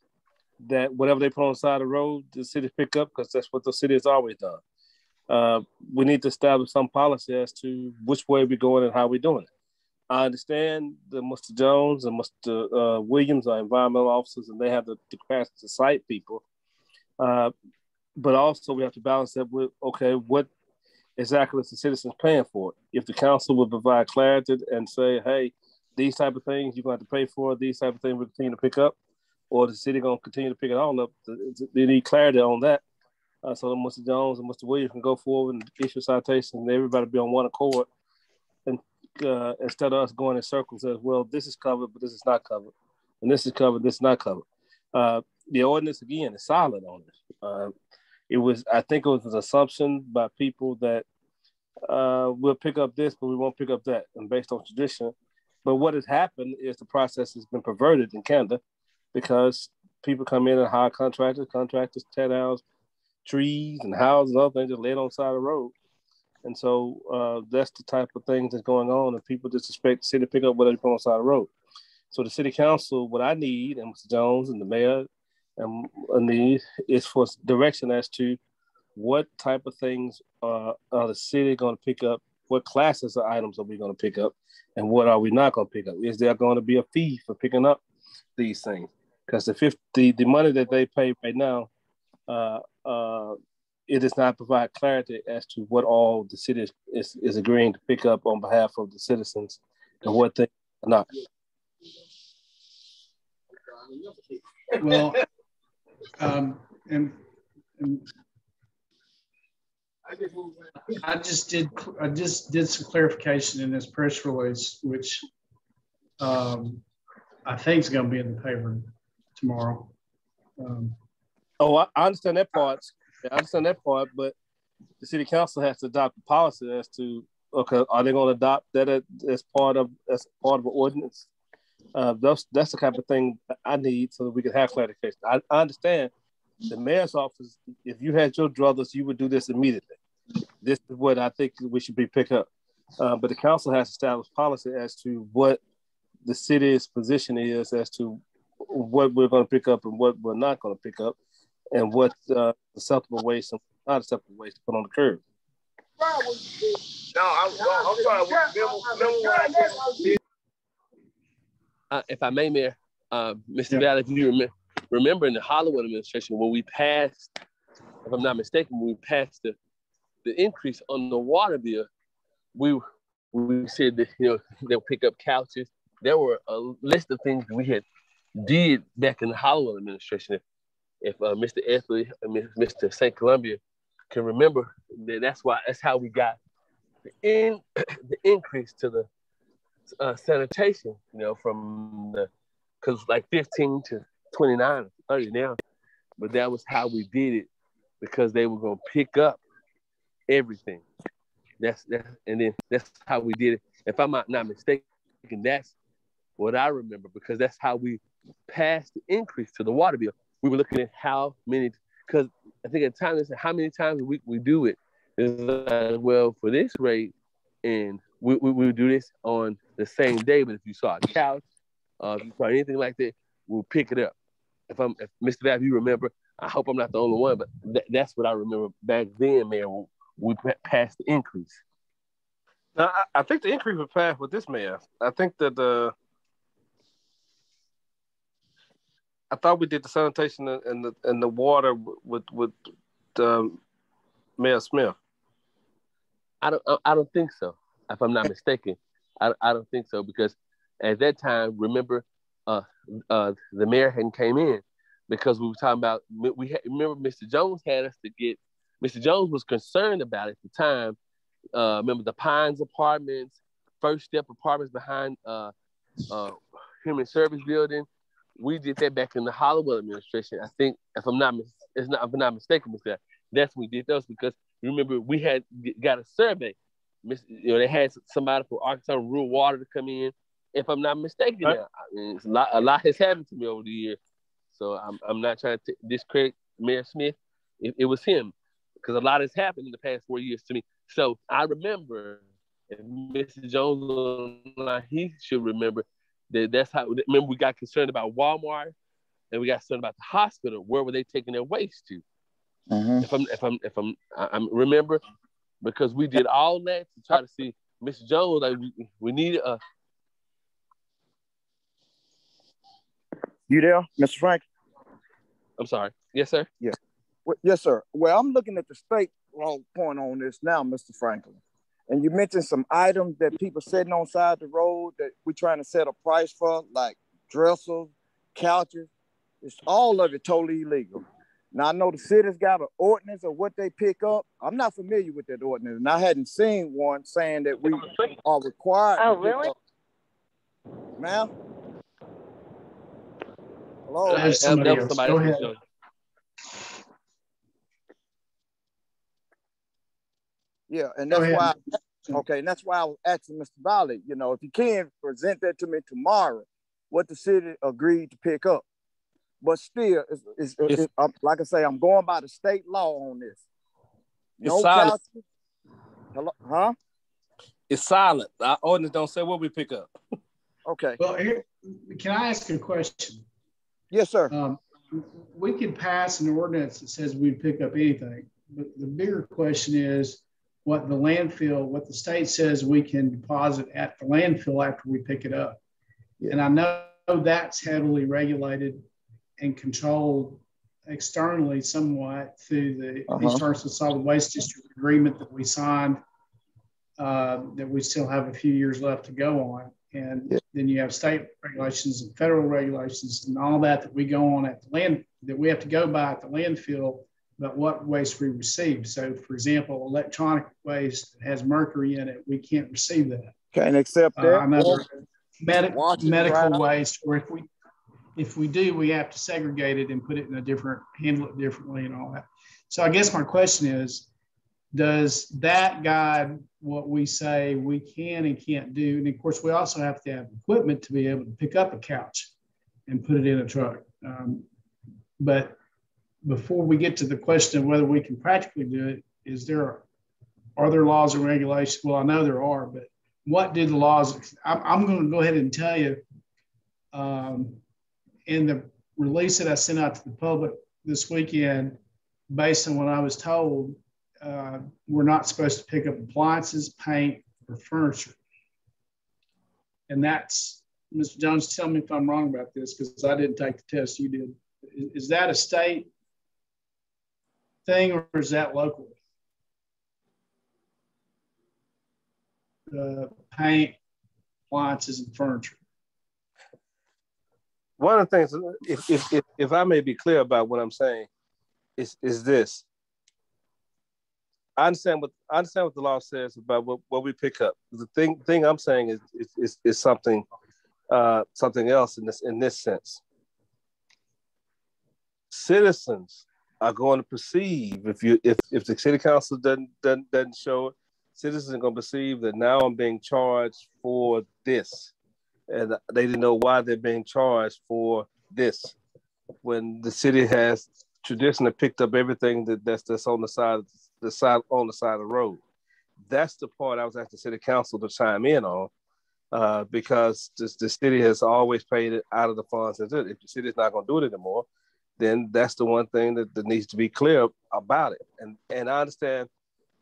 that whatever they put on the side of the road, the city pick up, because that's what the city has always done. We need to establish some policy as to which way we're going and how we're doing it. I understand that Mr. Jones and Mr. Williams are environmental officers, and they have the capacity to cite people. But also we have to balance that with, okay, what exactly is the citizens paying for it? If the council would provide clarity and say, hey, these type of things you're going to have to pay for, these type of things we'll continue to pick up, or the city going to continue to pick it all up, they need clarity on that. So that Mr. Jones and Mr. Williams can go forward and issue citations and everybody be on one accord. And instead of us going in circles as, well, this is covered, but this is not covered. And this is covered, this is not covered. The ordinance, again, is silent on this. I think it was an assumption by people that we'll pick up this, but we won't pick up that, and based on tradition. But what has happened is the process has been perverted in Canada, because people come in and hire contractors tear down trees and houses and other things, just lay it on the side of the road. And so that's the type of things that's going on, and people just expect the city to pick up whatever they put on the side of the road. So the city council, what I need, and Mr. Jones and the mayor, and need is for direction as to what type of things are the city going to pick up, what classes of items are we going to pick up, and what are we not going to pick up? Is there going to be a fee for picking up these things? Because the money that they pay right now, it does not provide clarity as to what all the city is agreeing to pick up on behalf of the citizens and what they are not. Well, and I just did some clarification in this press release, which I think is going to be in the paper tomorrow. I understand that part. But the city council has to adopt a policy as to, okay, are they going to adopt that as part of an ordinance? That's the kind of thing I need so that we can have clarification. I understand the mayor's office, if you had your druthers, you would do this immediately. This is what I think we should be picked up. But the council has established policy as to what the city's position is as to what we're going to pick up and what we're not going to pick up, and what acceptable waste and not acceptable waste to put on the curb. No, I'm sorry. If I may, Mayor, Mr. Valley, if you remember in the Hollywood administration, when we passed, if I'm not mistaken, when we passed the increase on the water bill, we said that, you know, they'll pick up couches. There were a list of things we had did back in the Hollywood administration. If Mr. Ethley and Mr. St. Columbia can remember, that's how we got the increase to the sanitation, you know, from because like 15 to 29 or 30 now, but that was how we did it because they were going to pick up everything. And then that's how we did it. If I'm not mistaken, that's what I remember, because that's how we passed the increase to the water bill. We were looking at how many, because I think at the time they said how many times a week we do it. It's like, well, for this rate, and we would do this on the same day, but if you saw a couch, if you saw anything like that, we'll pick it up. If Mr. Vab, you remember, I hope I'm not the only one, but that's what I remember back then, man, when we passed the increase. Now, I think the increase was passed with this mayor. I think that I thought we did the sanitation and the water with Mayor Smith. I don't think so. If I'm not mistaken, I don't think so, because at that time, remember, the mayor hadn't came in, because we were talking about remember Mr. Jones had us to get. Mr. Jones was concerned about it at the time. Remember the Pines Apartments, First Step Apartments behind Human Service Building. We did that back in the Hollywood administration. I think, if I'm not mistaken, that's when we did those, because remember we had got a survey. You know, they had somebody from Arkansas Rural Water to come in. If I'm not mistaken, now, I mean, a lot has happened to me over the years, so I'm not trying to discredit Mayor Smith. It was him, because a lot has happened in the past 4 years to me. So I remember, if Mr. Jones, he should remember that's how. Remember, we got concerned about Walmart, and we got concerned about the hospital. Where were they taking their waste to? Mm-hmm. If I'm remember, because we did all that to try to see Mr. Jones. Like we needed a. You there, Mr. Frank? I'm sorry. Yes, sir. Yeah. Yes, sir. Well, I'm looking at the state law point on this now, Mr. Franklin. And you mentioned some items that people sitting on side the road that we're trying to set a price for, like dressers, couches. It's all of it totally illegal. Now, I know the city's got an ordinance of what they pick up. I'm not familiar with that ordinance, and I hadn't seen one saying that we are required to pick up. Ma'am? Hello? There's somebody else. Go ahead. Yeah, and that's why. Okay, and that's why I was asking Mr. Valley, you know, if you can present that to me tomorrow, what the city agreed to pick up. But still, it's like I say, I'm going by the state law on this. No couches. Hello, huh? It's silent. Our ordinance don't say what we pick up. Okay. Well, can I ask a question? Yes, sir. We can pass an ordinance that says we pick up anything, but the bigger question is what the state says we can deposit at the landfill after we pick it up. Yeah. And I know that's heavily regulated and controlled externally somewhat through the East Arkansas Solid Waste District agreement that we signed, that we still have a few years left to go on. And then you have state regulations and federal regulations and all that we go on at the land, that we have to go by at the landfill about what waste we receive. So, for example, electronic waste that has mercury in it, we can't receive that. Can't accept that. Another medical waste, or if we do, we have to segregate it and put it in handle it differently and all that. So I guess my question is, does that guide what we say we can and can't do? And of course, we also have to have equipment to be able to pick up a couch and put it in a truck. But before we get to the question of whether we can practically do it, is there are there laws and regulations? Well, I know there are, but what do the laws? I'm going to go ahead and tell you, in the release that I sent out to the public this weekend, based on what I was told, we're not supposed to pick up appliances, paint, or furniture. And that's, Mr. Jones, tell me if I'm wrong about this, because I didn't take the test, you did. Is that a state thing, or is that local? Paint, appliances, and furniture. One of the things, if I may be clear about what I'm saying, is this. I understand what the law says about what we pick up. The thing I'm saying is something else in this sense. Citizens are going to perceive, if the city council doesn't show it, citizens are going to perceive that now I'm being charged for this, and they didn't know why they're being charged for this, when the city has traditionally picked up everything that's on the side of the road. That's the part I was asking the city council to chime in on, because the city has always paid it out of the funds. If the city's not going to do it anymore, then that's the one thing that needs to be clear about it. And I understand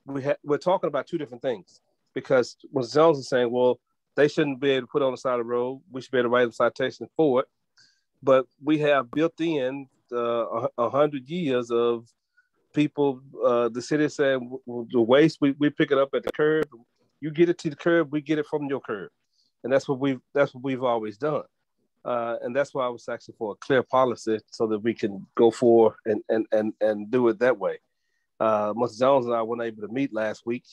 we're talking about two different things, because when Jones is saying, well, they shouldn't be able to put it on the side of the road, we should be able to write a citation for it. But we have built in 100 years of people, the city saying, the waste, we pick it up at the curb. You get it to the curb, we get it from your curb. And that's what we've always done. And that's why I was asking for a clear policy so that we can go forward and do it that way. Mr. Jones and I weren't able to meet last week,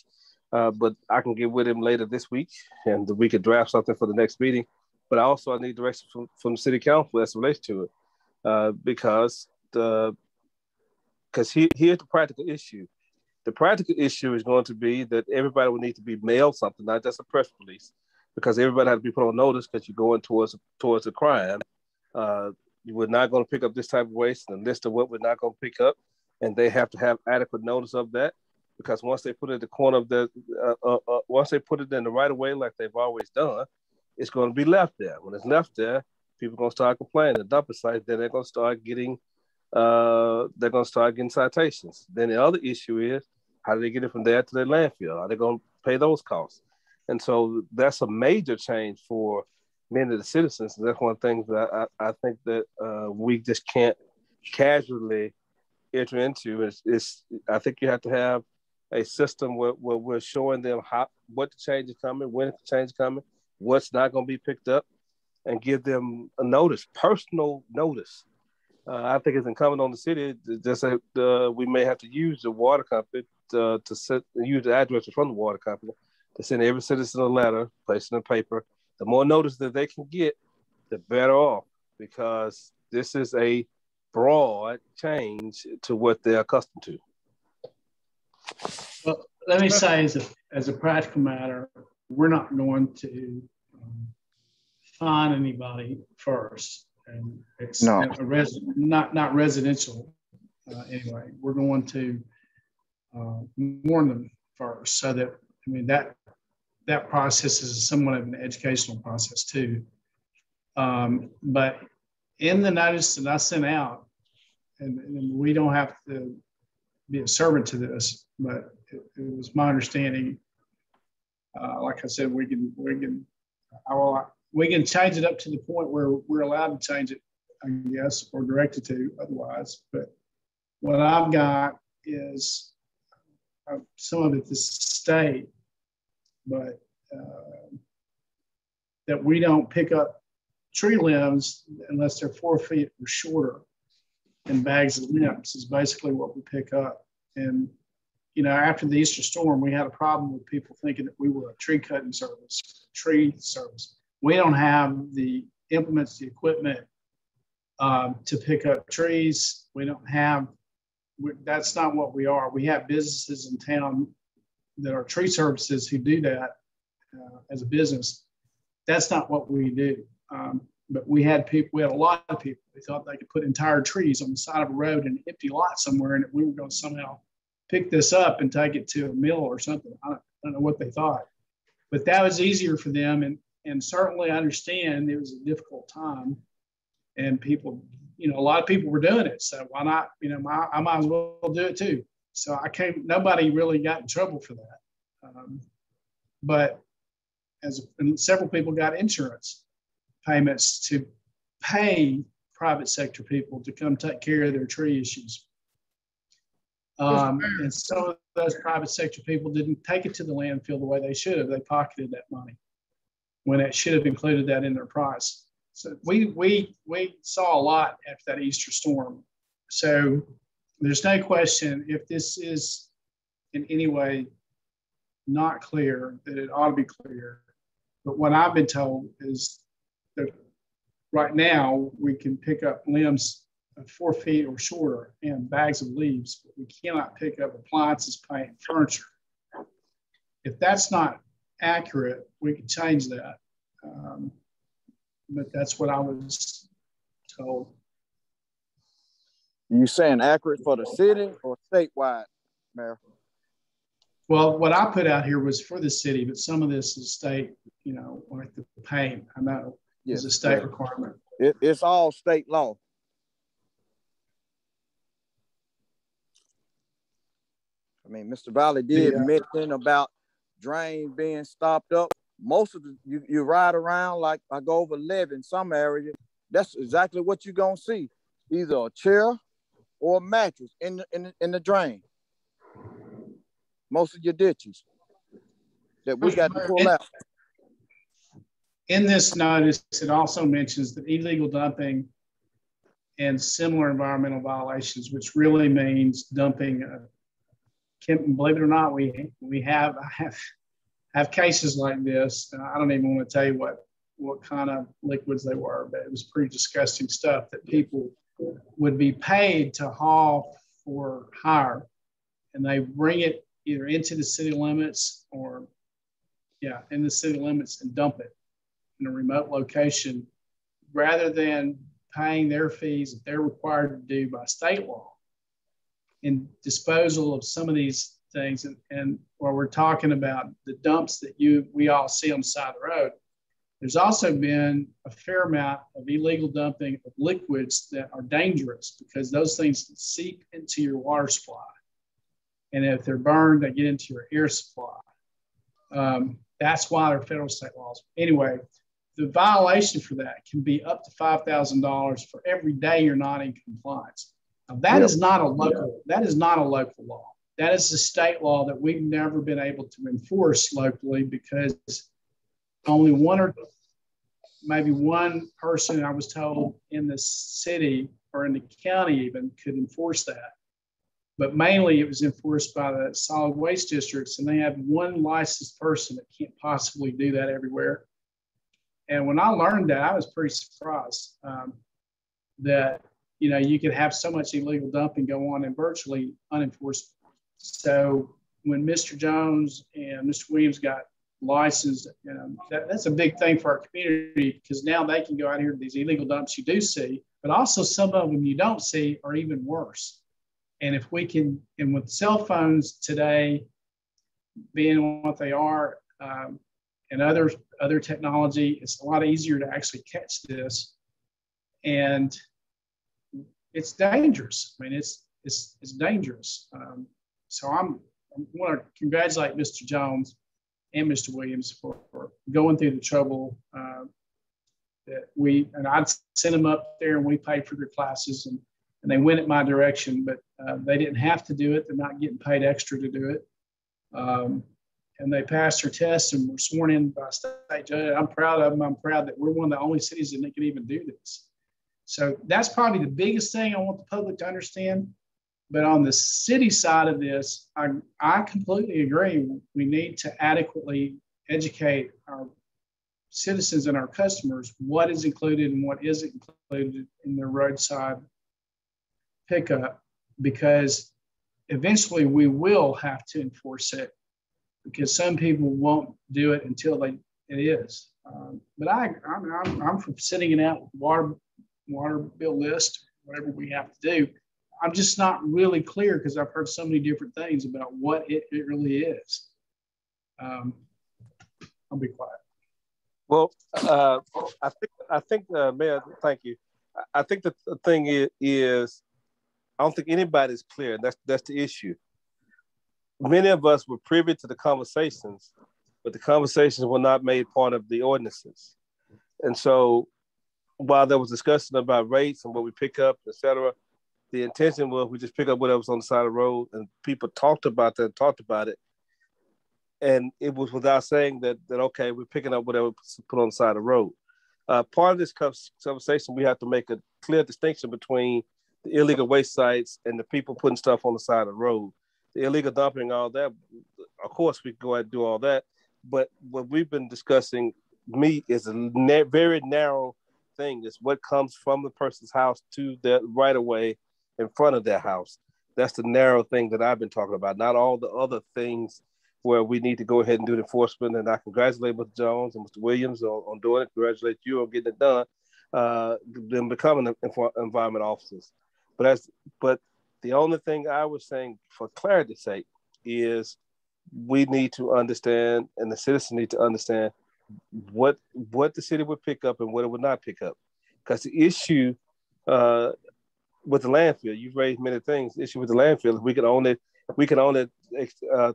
but I can get with him later this week, and we could draft something for the next meeting. But I need direction from the city council as it relates to it, because here's the practical issue. The practical issue is going to be that everybody will need to be mailed something, not just a press release, because everybody has to be put on notice because you're going towards a crime. We're not going to pick up this type of waste, and a list of what we're not going to pick up, and they have to have adequate notice of that, because once they put it at the corner of once they put it in the right of way like they've always done, it's going to be left there. When it's left there, people are going to start complaining. The dumping site, then they're going to start getting citations. Then the other issue is, how do they get it from there to the landfill? Are they going to pay those costs? And so that's a major change for many of the citizens. And that's one thing that I think that we just can't casually enter into. I think you have to have a system where we're showing them what the change is coming, when the change is coming, what's not going to be picked up, and give them a notice, personal notice. I think it's incumbent on the city we may have to use the water company to use the addresses from the water company to send every citizen a letter, place it in paper. The more notice that they can get, the better off, because this is a broad change to what they're accustomed to. Well, let me say, as a practical matter, we're not going to fine anybody first, and it's not residential anyway. We're going to warn them first, so that that process is somewhat of an educational process too. But in the notice that I sent out, and we don't have to be a servant to this, but it was my understanding, like I said, we can change it up to the point where we're allowed to change it, I guess, or directed to otherwise. But what I've got is some of it is state, but that we don't pick up tree limbs unless they're 4 feet or shorter, and bags of limbs is basically what we pick up. And after the Easter storm, we had a problem with people thinking that we were a tree cutting service, tree service. We don't have the implements, the equipment to pick up trees. We don't have, that's not what we are. We have businesses in town that are tree services who do that as a business. That's not what we do. But we had a lot of people who thought they could put entire trees on the side of a road in an empty lot somewhere, and that we were going to somehow pick this up and take it to a mill or something. I don't know what they thought, but that was easier for them. And certainly I understand it was a difficult time, and people, a lot of people were doing it. So why not, I might as well do it too. So nobody really got in trouble for that. But and several people got insurance payments to pay private sector people to come take care of their tree issues. And some of those private sector people didn't take it to the landfill the way they should have. They pocketed that money when it should have included that in their price. So we saw a lot after that Easter storm. So there's no question, if this is in any way not clear, that it ought to be clear. But what I've been told is that right now we can pick up limbs of 4 feet or shorter and bags of leaves, but we cannot pick up appliances, paint, and furniture. If that's not accurate, we can change that. But that's what I was told. You saying accurate for the city or statewide, Mayor? Well, what I put out here was for the city, but some of this is state, like the paint, I know is a state requirement. It's all state law. I mean, Mr. Valley did mention about drains being stopped up. Most of you ride around, like I go over 11, some areas, that's exactly what you're gonna see. Either a chair or a mattress in the drain. Most of your ditches that we got to pull out. In this notice, it also mentions that illegal dumping and similar environmental violations, which really means dumping. Believe it or not, we have cases like this. I don't even want to tell you what kind of liquids they were, but it was pretty disgusting stuff that people would be paid to haul for hire, and they bring it either into the city limits or in the city limits and dump it in a remote location rather than paying their fees that they're required to do by state law in disposal of some of these things. And while we're talking about the dumps that we all see on the side of the road, there's also been a fair amount of illegal dumping of liquids that are dangerous because those things seep into your water supply. And if they're burned, they get into your air supply. That's why they're federal state laws. Anyway, the violation for that can be up to $5,000 for every day you're not in compliance. Now, that is not a local law. That is a state law that we've never been able to enforce locally because only maybe one person, I was told, in the city or in the county even could enforce that. But mainly it was enforced by the solid waste districts, and they have one licensed person that can't possibly do that everywhere. And when I learned that, I was pretty surprised that you could have so much illegal dumping go on and virtually unenforced. So when Mr. Jones and Mr. Williams got licensed, that's a big thing for our community because now they can go out here to these illegal dumps you do see, but also some of them you don't see are even worse. And if we can, and with cell phones today being what they are, and other technology, it's a lot easier to actually catch this. And it's dangerous. I mean, it's dangerous. So I want to congratulate Mr. Jones and Mr. Williams for going through the trouble that I'd sent them up there and we paid for their classes and they went in my direction, but they didn't have to do it. They're not getting paid extra to do it. And they passed their tests and were sworn in by a state judge. I'm proud of them. I'm proud that we're one of the only cities that can even do this. So that's probably the biggest thing I want the public to understand. But on the city side of this, I completely agree. We need to adequately educate our citizens and our customers what is included and what isn't included in their roadside pickup, because eventually we will have to enforce it because some people won't do it until it is. But I'm for sitting it out with water bill list, whatever we have to do. I'm just not really clear because I've heard so many different things about what it really is. I'll be quiet. Well, I think, Mayor, thank you. I think the thing is, I don't think anybody's clear. That's the issue. Many of us were privy to the conversations, but the conversations were not made part of the ordinances. And so while there was discussion about rates and what we pick up, et cetera, the intention was we just pick up whatever's on the side of the road, and people talked about it. And it was without saying that okay, we're picking up whatever put on the side of the road. Part of this conversation, we have to make a clear distinction between the illegal waste sites and the people putting stuff on the side of the road. The illegal dumping, all that, of course, we can go ahead and do all that. But what we've been discussing, is a very narrow thing. It's what comes from the person's house to the right of way in front of their house. That's the narrow thing that I've been talking about, not all the other things where we need to go ahead and do the enforcement. And I congratulate Mr. Jones and Mr. Williams on doing it. Congratulate you on getting it done, them becoming environment officers. But the only thing I was saying for clarity's sake is we need to understand, and the citizens need to understand what the city would pick up and what it would not pick up. Because the issue with the landfill, you've raised many things. The issue with the landfill, we can only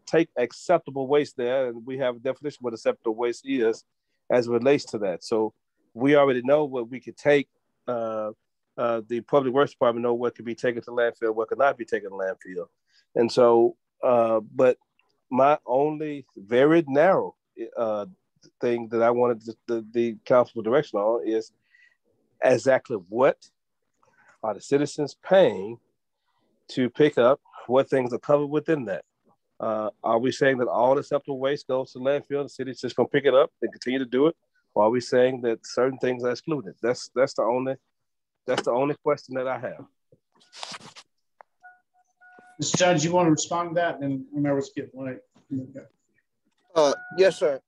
take acceptable waste there, and we have a definition of what acceptable waste is as it relates to that. So we already know what we could take. The Public Works Department know what could be taken to landfill, what could not be taken to landfill. And so, but my only very narrow thing that I wanted the council direction on is exactly what are the citizens paying to pick up, what things are covered within that. Are we saying that all acceptable waste goes to landfill, the city's just gonna pick it up and continue to do it? Or are we saying that certain things are excluded? That's the only question that I have. Mr. Jones, you want to respond to that? And remember, it's getting late. Yes, sir.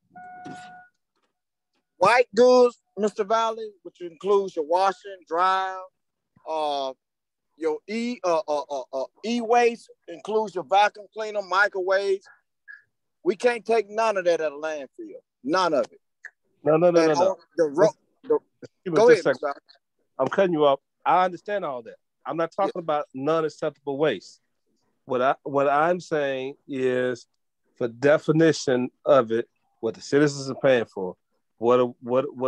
White goods, Mr. Valley, which includes your washing, dry, your e-waste, includes your vacuum cleaner, microwaves. We can't take none of that at a landfill. None of it. No. Go ahead, Mr. Valley. I'm cutting you off. I understand all that. I'm not talking about non-acceptable waste. What I'm saying is, for definition of it, what the citizens are paying for, what do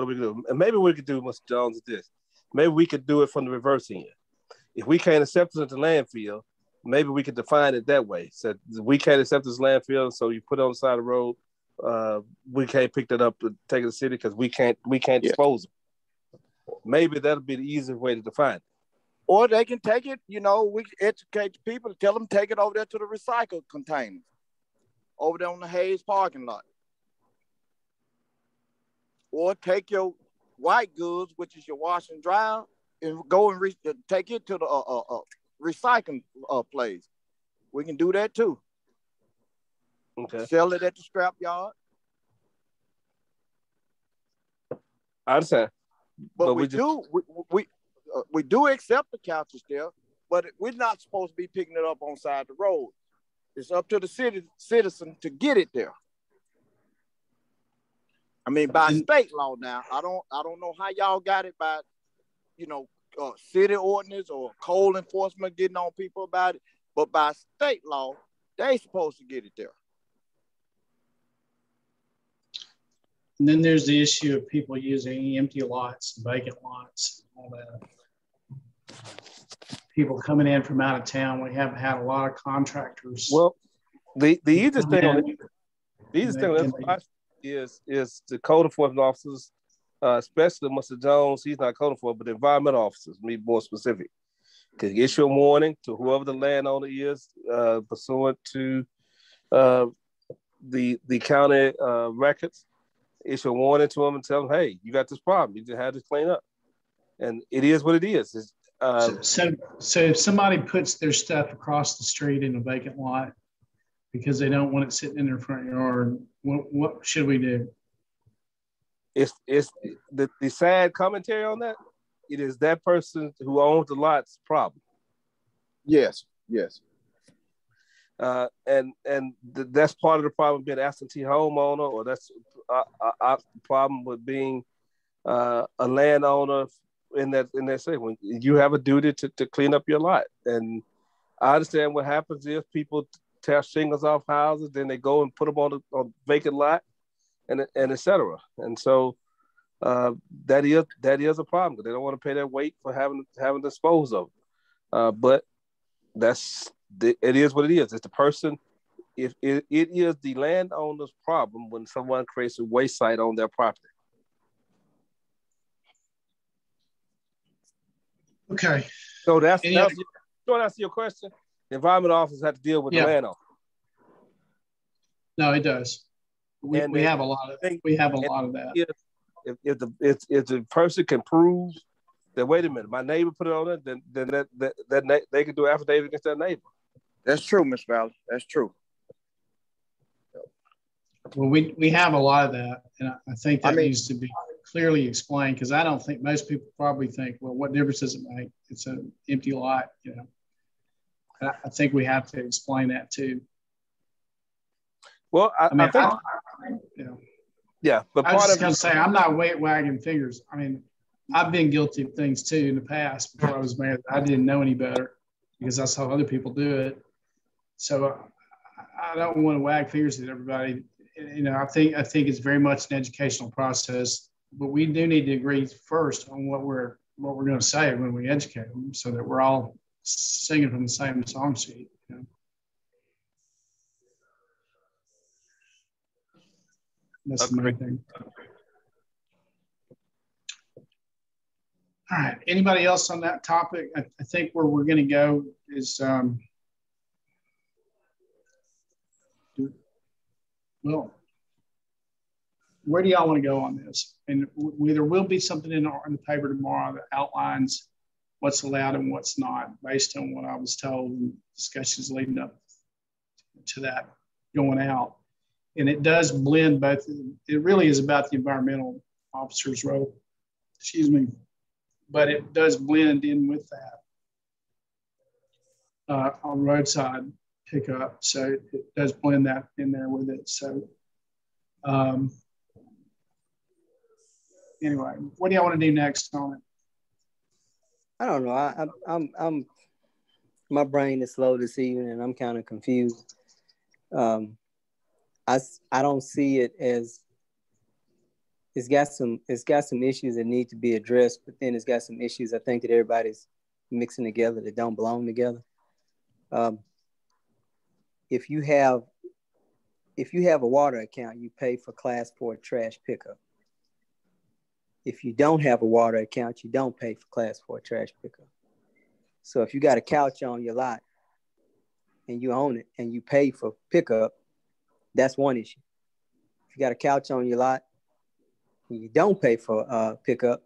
we do? And maybe we could do, Mr. Jones, this. Maybe we could do it from the reverse end. If we can't accept it at the landfill, maybe we could define it that way. So we can't accept this landfill, so you put it on the side of the road. We can't pick that up and take it to the city because we can't dispose of it. Maybe that'll be the easiest way to define it. Or they can take it, we can educate the people, tell them take it over there to the recycle containers, over there on the Hayes parking lot. Or take your white goods, which is your wash and dry, and go and take it to the recycling place. We can do that too. Okay. Sell it at the scrap yard. I understand. But we do accept the couches there, but we're not supposed to be picking it up on side of the road. It's up to the citizen to get it there. I mean, by state law now. I don't know how y'all got it by, city ordinance or coal enforcement getting on people about it, but by state law, they supposed to get it there. And then there's the issue of people using empty lots, vacant lots, all that. People coming in from out of town. We have had a lot of contractors. Well, the easiest thing on is the code enforcement officers, especially Mr. Jones. He's not code enforcement, but the environmental officers, to be more specific, can issue a warning to whoever the landowner is, pursuant to the county records. Issue a warning to them and tell them, hey, you got this problem. You just had to clean up. And it is what it is. So if somebody puts their stuff across the street in a vacant lot because they don't want it sitting in their front yard, what should we do? It's the sad commentary on that. It is that person who owns the lot's problem. Yes, yes. That's part of the problem being absentee homeowner, or that's a problem with being a landowner in that city. When you have a duty to clean up your lot, and I understand what happens if people tear shingles off houses, then they go and put them on a vacant lot, and et cetera. And so that is a problem because they don't want to pay their weight for having disposed of it. But it is what it is. It's the person. It is the landowner's problem when someone creates a waste site on their property. Okay. So that's to answer your question. The environmental officer has to deal with the landowner. No, it does. We have a lot of that. If the person can prove that, wait a minute, my neighbor put it on it, then that they can do an affidavit against that neighbor. That's true, Ms. Valley. That's true. Well, we have a lot of that, and I think that needs to be clearly explained, because I don't think most people probably think, well, what difference does it make? It's an empty lot, you know. And I think we have to explain that too. Well, I think, you know, yeah, but I was just going to say, I'm not wagging fingers. I mean, I've been guilty of things too in the past before I was married. I didn't know any better because I saw other people do it. So I don't want to wag fingers at everybody. You know, I think it's very much an educational process, but we do need to agree first on what we're going to say when we educate them, so that we're all singing from the same song sheet. You know? That's the main thing. All right. Anybody else on that topic? I think where we're going to go is, well, where do y'all want to go on this? And there will be something in the paper tomorrow that outlines what's allowed and what's not, based on what I was told and discussions leading up to that going out. And it does blend both. It really is about the environmental officer's role, but it does blend in with that on roadside pickup. So it does blend that in there with it. So anyway, what do y'all want to do next on it? I don't know. I'm my brain is slow this evening, and I'm kind of confused. I don't see it as it's got some issues that need to be addressed, but then it's got some issues I think that everybody's mixing together that don't belong together. If you have a water account, you pay for class 4 trash pickup. If you don't have a water account, you don't pay for class 4 trash pickup. So if you got a couch on your lot and you own it and you pay for pickup, that's one issue. If you got a couch on your lot and you don't pay for pickup,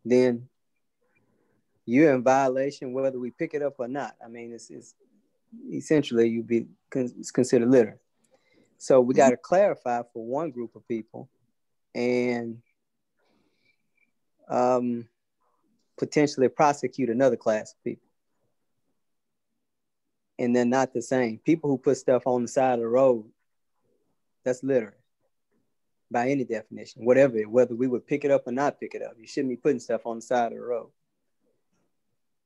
then you're in violation whether we pick it up or not. I mean, it's essentially it's considered litter. So we got to clarify for one group of people and potentially prosecute another class of people. And they're not the same. People who put stuff on the side of the road, that's littering by any definition, whether we would pick it up or not pick it up. You shouldn't be putting stuff on the side of the road.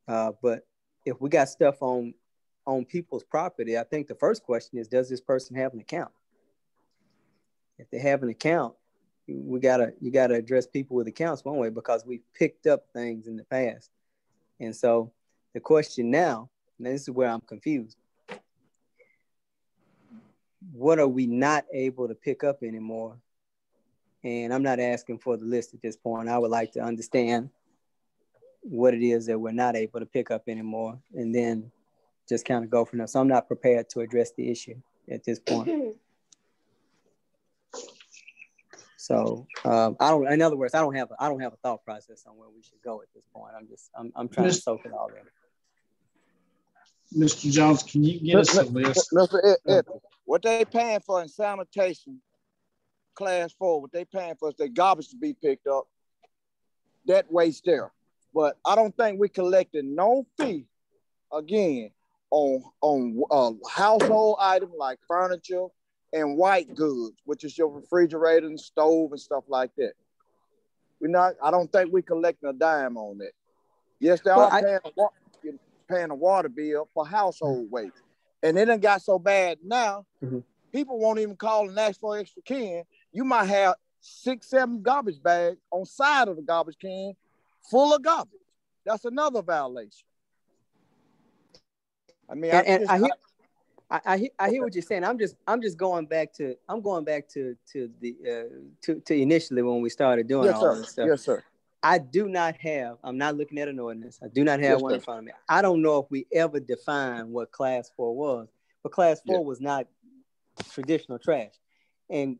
But if we got stuff on people's property, I think the first question is, does this person have an account? If they have an account, you gotta address people with accounts one way, because we picked up things in the past. And so the question now, and this is where I'm confused, what are we not able to pick up anymore? And I'm not asking for the list at this point. I would like to understand what it is that we're not able to pick up anymore, and then just kind of go from there. So I'm not prepared to address the issue at this point. So in other words, I don't have a thought process on where we should go at this point. I'm trying to soak it all in. Mr. Jones, can you get us a list? Mr. Ed, what they paying for in sanitation, class 4, what they paying for is their garbage to be picked up, that waste there. But I don't think we collected no fee again, on household items like furniture and white goods, which is your refrigerator and stove and stuff like that. I don't think we're collecting a dime on that. Yes, they are paying a water bill for household waste. And it done got so bad now, people won't even call and ask for extra can. You might have 6, 7 garbage bags on side of the garbage can full of garbage. That's another violation. I mean, I hear what you're saying. I'm just going back to initially when we started doing all this stuff. Yes, sir. I'm not looking at an ordinance. I do not have one in front of me. I don't know if we ever defined what class 4 was, but class 4 was not traditional trash. And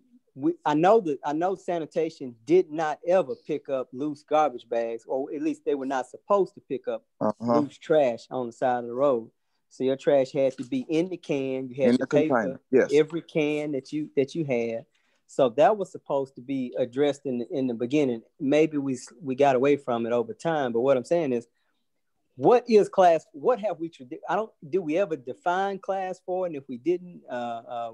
I know sanitation did not ever pick up loose garbage bags, or at least they were not supposed to pick up loose trash on the side of the road. So your trash had to be in the can. You had to pay for every can that you had. So that was supposed to be addressed in the beginning. Maybe we got away from it over time. But what I'm saying is, what is class? What have we? Do we ever define class 4? And if we didn't,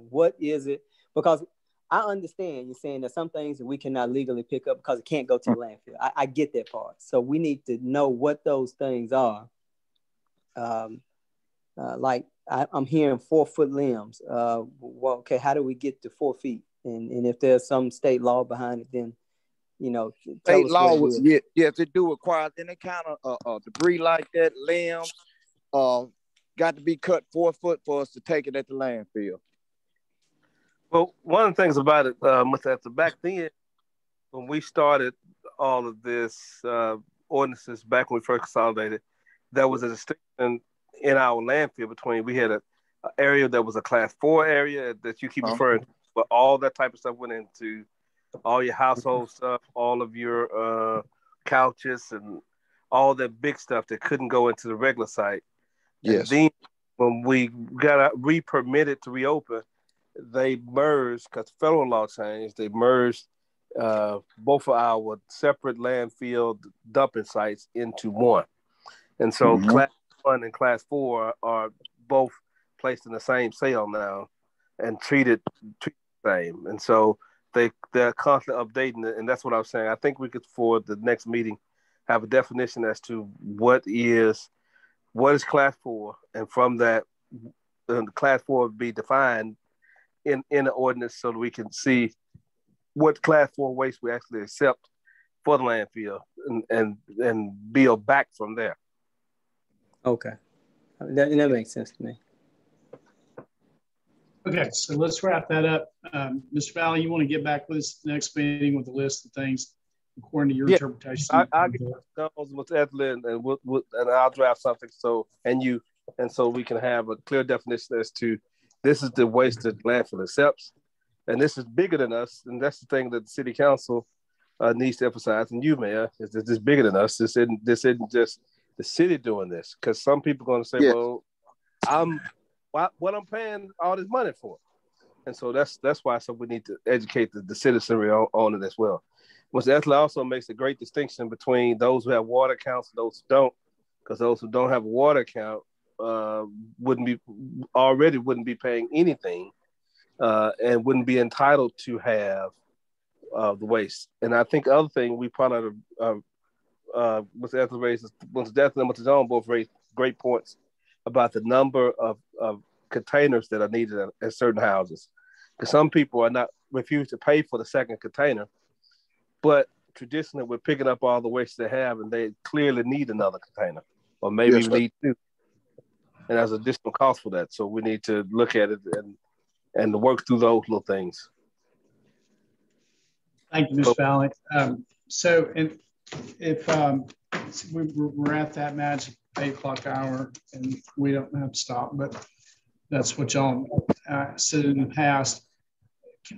what is it? Because I understand you're saying there's some things that we cannot legally pick up because it can't go to the landfill. I get that part. So we need to know what those things are. Like I'm hearing 4-foot limbs. Well, okay, how do we get to 4 feet? And if there's some state law behind it, then state law was yes, they do require any kind of debris like that, limbs, got to be cut 4 foot for us to take it at the landfill. Well, one of the things about it, back then, when we started all of this ordinances back when we first consolidated, there was a distinction in our landfill between, we had an area that was a class 4 area that you keep referring to, but all that type of stuff went into all your household stuff, all of your couches and all that big stuff that couldn't go into the regular site. Yes. And then when we got re-permitted to reopen, they merged, because federal law changed, they merged both of our separate landfill dumping sites into one. And so class 1 and class 4 are both placed in the same cell now and treated the same. And so they're constantly updating it. And that's what I was saying. I think we could, for the next meeting, have a definition as to what is class 4. And from that, the class 4 would be defined in the ordinance so that we can see what class 4 waste we actually accept for the landfill and build back from there. Okay. That makes sense to me. Okay, so let's wrap that up. Mr. Valley, you want to get back with us next meeting with a list of things according to your interpretation? I'll get those with Evelyn and I'll draft something so we can have a clear definition as to this is the waste that landfill accepts, and this is bigger than us, and that's the thing that the city council needs to emphasize, and you, Mayor, is that this is bigger than us. This isn't just the city doing this, because some people are going to say, well, what I'm paying all this money for. And so that's why we need to educate the citizenry on it as well. Mr. Etler also makes a great distinction between those who have water accounts and those who don't, because those who don't have a water account wouldn't be paying anything and wouldn't be entitled to have the waste. And I think the other thing we probably Mr. Etler raises, Mr. Etler and Mr. John both raised great points about the number of containers that are needed at certain houses. Because some people refuse to pay for the second container, but traditionally we're picking up all the waste they have and they clearly need another container, or maybe we need 2. And there's additional cost for that. So we need to look at it and work through those little things. Thank you, Mr. Valley. So if we're at that magic 8 o'clock hour and we don't have to stop, but that's what y'all said in the past.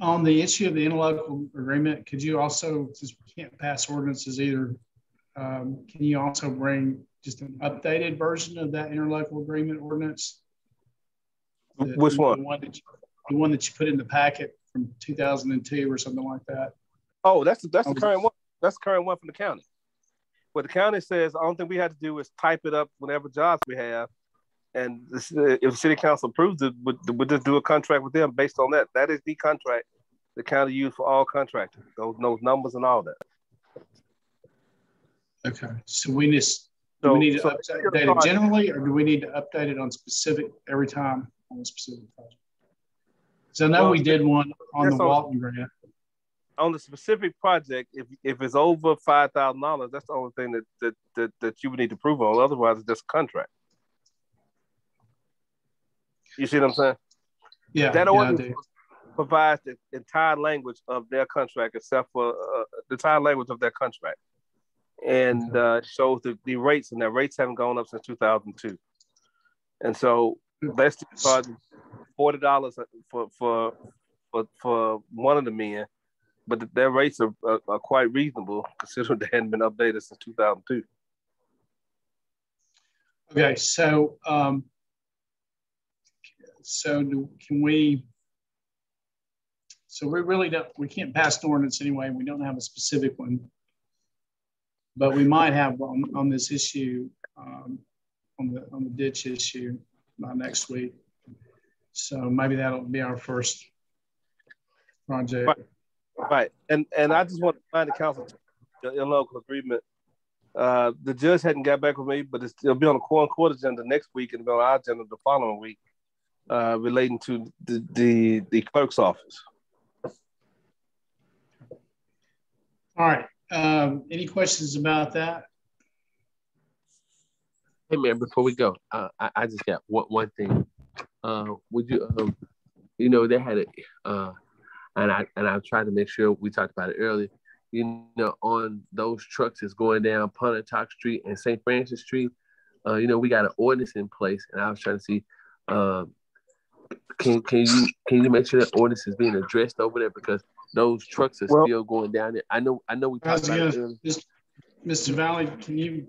On the issue of the interlocal agreement, could you also, since we can't pass ordinances either, can you also bring just an updated version of that interlocal agreement ordinance? Which one? The one that you put in the packet from 2002 or something like that. Oh, that's the current one. That's the current one from the county. What the county says, the only thing we have to do is type it up whenever jobs we have And this, if the city council approves it, would just do a contract with them based on that. That is the contract the county used for all contractors. Those numbers and all that. Okay. So we just do we need to update it generally, or do we need to update it on specific every time on a specific project? So I know we did one on the Walton grant. On the specific project, if it's over $5,000, that's the only thing that you would need to prove on. Otherwise, it's just a contract. You see what I'm saying? Yeah. That ordinance provides the entire language of their contract, except for the entire language of their contract, and shows the rates, and their rates haven't gone up since 2002. And so let's charge $40 for one of the men. But their rates are quite reasonable considering they hadn't been updated since 2002. Okay, so can we? So we really don't. We can't pass an ordinance anyway. We don't have a specific one, but we might have one on this issue, on the ditch issue by next week. So maybe that'll be our first project. Right, and I just want to find the council in local agreement. The judge hadn't got back with me, but it'll be on the court agenda next week and be on our agenda the following week, relating to the clerk's office. All right. Any questions about that? Hey man, before we go, I just got one thing. Would you, they had a. And I tried to make sure we talked about it earlier. On those trucks that's going down Pontotoc Street and St. Francis Street, we got an ordinance in place, and I was trying to see, can you make sure that ordinance is being addressed over there, because those trucks are still going down there. I know we talked about it earlier. Mr. Valley, can you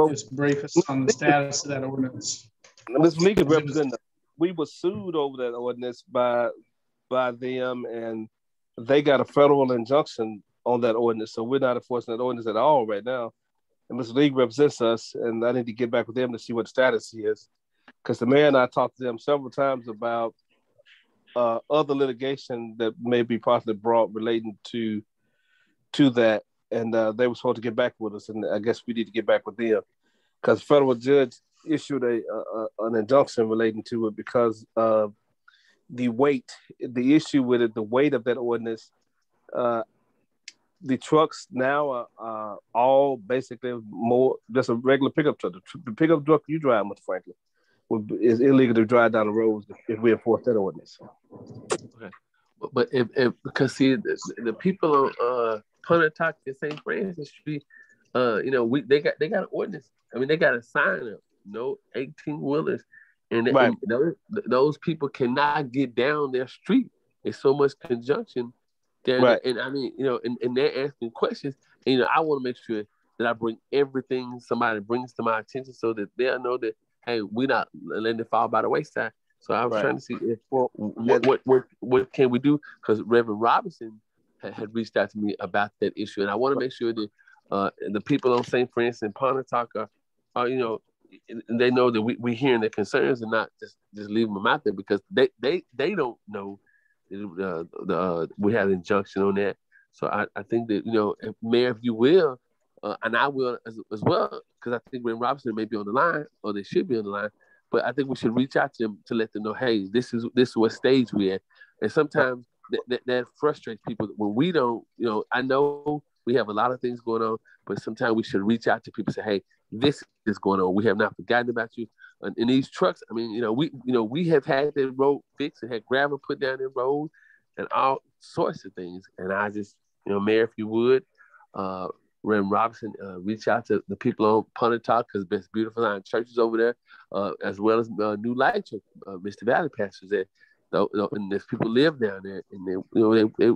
just brief us on the status of that ordinance? Mr. Lee could represent. We were sued over that ordinance by them, and they got a federal injunction on that ordinance, so we're not enforcing that ordinance at all right now. And Mr. League represents us, and I need to get back with them to see what the status is, because the mayor and I talked to them several times about other litigation that may be possibly brought relating to that, and they were supposed to get back with us, and I guess we need to get back with them, because the federal judge issued an injunction relating to it because of the issue with it, the weight of that ordinance. The trucks now are all basically more just a regular pickup truck. The pickup truck you drive, Mr. Franklin, is illegal to drive down the roads if we enforce that ordinance. Okay, but because see the people on Pontotoc and St. Francis Street, they got an ordinance. I mean, they got a sign up, no 18-wheelers. And, right. and those people cannot get down their street. There's so much conjunction there. Right. And I mean, and they're asking questions. And, I want to make sure that I bring everything somebody brings to my attention so that they'll know that, hey, we're not letting it fall by the wayside. So I was trying to see what can we do? Because Reverend Robinson had reached out to me about that issue. And I want to make sure that the people on St. Francis and Pontotoc are and they know that we hearing their concerns and not just leaving them out there, because they don't know we have an injunction on that. So I think that, Mayor, if you will, and I will as well, because I think when Robinson may be on the line, or they should be on the line, but I think we should reach out to them to let them know, hey, this is what stage we're at. And sometimes that frustrates people when we don't, I know we have a lot of things going on, but sometimes we should reach out to people and say, hey, this is going on. We have not forgotten about you. And in these trucks, I mean, we have had that road fixed and had gravel put down the road and all sorts of things. And I just, Mayor, if you would, Reverend Robinson, reach out to the people on Pontotoc, because there's beautiful line churches over there, as well as New Light Church, Mr. Valley pastors there. And there's people live down there, and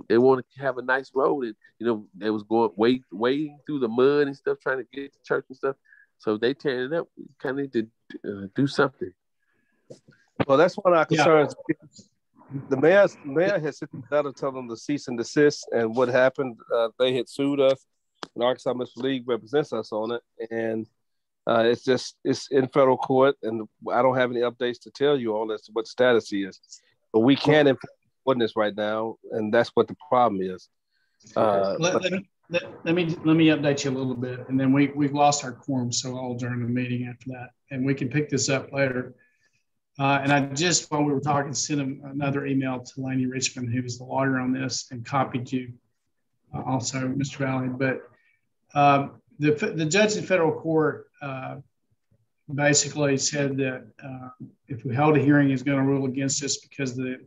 they want to have a nice road, and they was going wading through the mud and stuff, trying to get to church and stuff. So they tearing it up. We kind of need to do something. Well, that's one of our concerns. Yeah. The mayor has sent a letter telling them to cease and desist, and what happened, they had sued us, and Arkansas Municipal League represents us on it, and It's in federal court, and I don't have any updates to tell you on as to what status is. But we can't enforce ordinance right now, and that's what the problem is. Let me update you a little bit, and then we've lost our quorum, so I'll adjourn the meeting after that, and we can pick this up later. And I just, while we were talking, sent another email to Laney Richmond, who was the lawyer on this, and copied you also, Mr. Valley. But the judge in federal court basically said that if we held a hearing, he's going to rule against us because the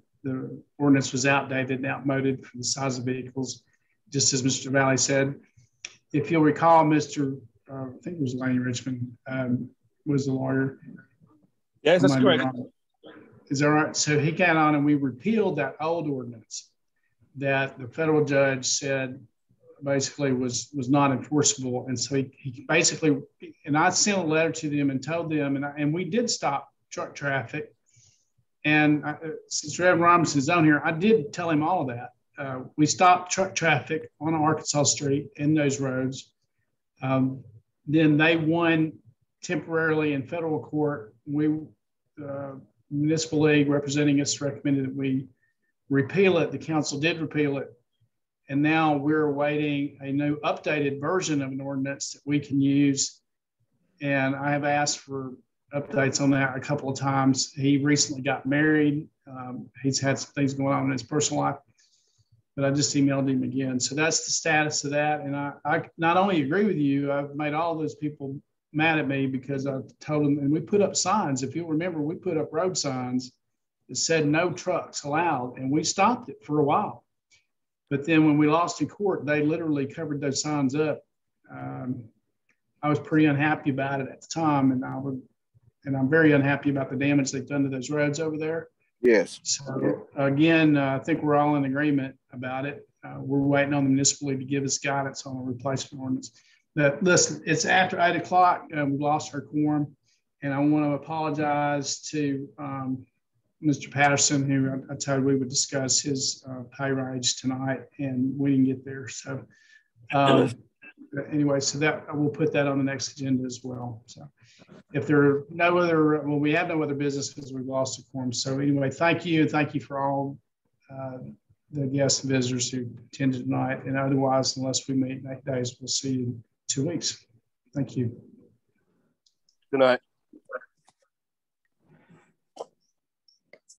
ordinance was outdated and outmoded for the size of vehicles, just as Mr. Valley said. If you'll recall, I think it was Laney Richmond, was the lawyer. Yes, that's correct. Is that right? So he got on and we repealed that old ordinance that the federal judge said basically was not enforceable. And so he basically, and I sent a letter to them and told them, and we did stop truck traffic. And since Reverend Robinson's on here, I did tell him all of that. We stopped truck traffic on Arkansas Street in those roads. Then they won temporarily in federal court. Municipal League representing us recommended that we repeal it. The council did repeal it. And now we're awaiting a new updated version of an ordinance that we can use. And I have asked for updates on that a couple of times. He recently got married. He's had some things going on in his personal life, but I just emailed him again. So that's the status of that. And I not only agree with you, I've made all those people mad at me because I told them, and we put up signs. If you'll remember, we put up road signs that said no trucks allowed, and we stopped it for a while. But then when we lost in court, they literally covered those signs up. I was pretty unhappy about it at the time, and I'm very unhappy about the damage they've done to those roads over there. Yes. So again, I think we're all in agreement about it. We're waiting on the municipal league to give us guidance on a replacement ordinance. But listen, it's after 8 o'clock. We lost our quorum, and I want to apologize to Mr. Patterson, who I told we would discuss his pay raise tonight, and we didn't get there. So anyway, so that we'll put that on the next agenda as well. So if there are no other, well, we have no other business because we've lost the quorum. So anyway, thank you, and thank you for all the guests and visitors who attended tonight. And otherwise, unless we meet in 8 days, we'll see you in 2 weeks. Thank you. Good night.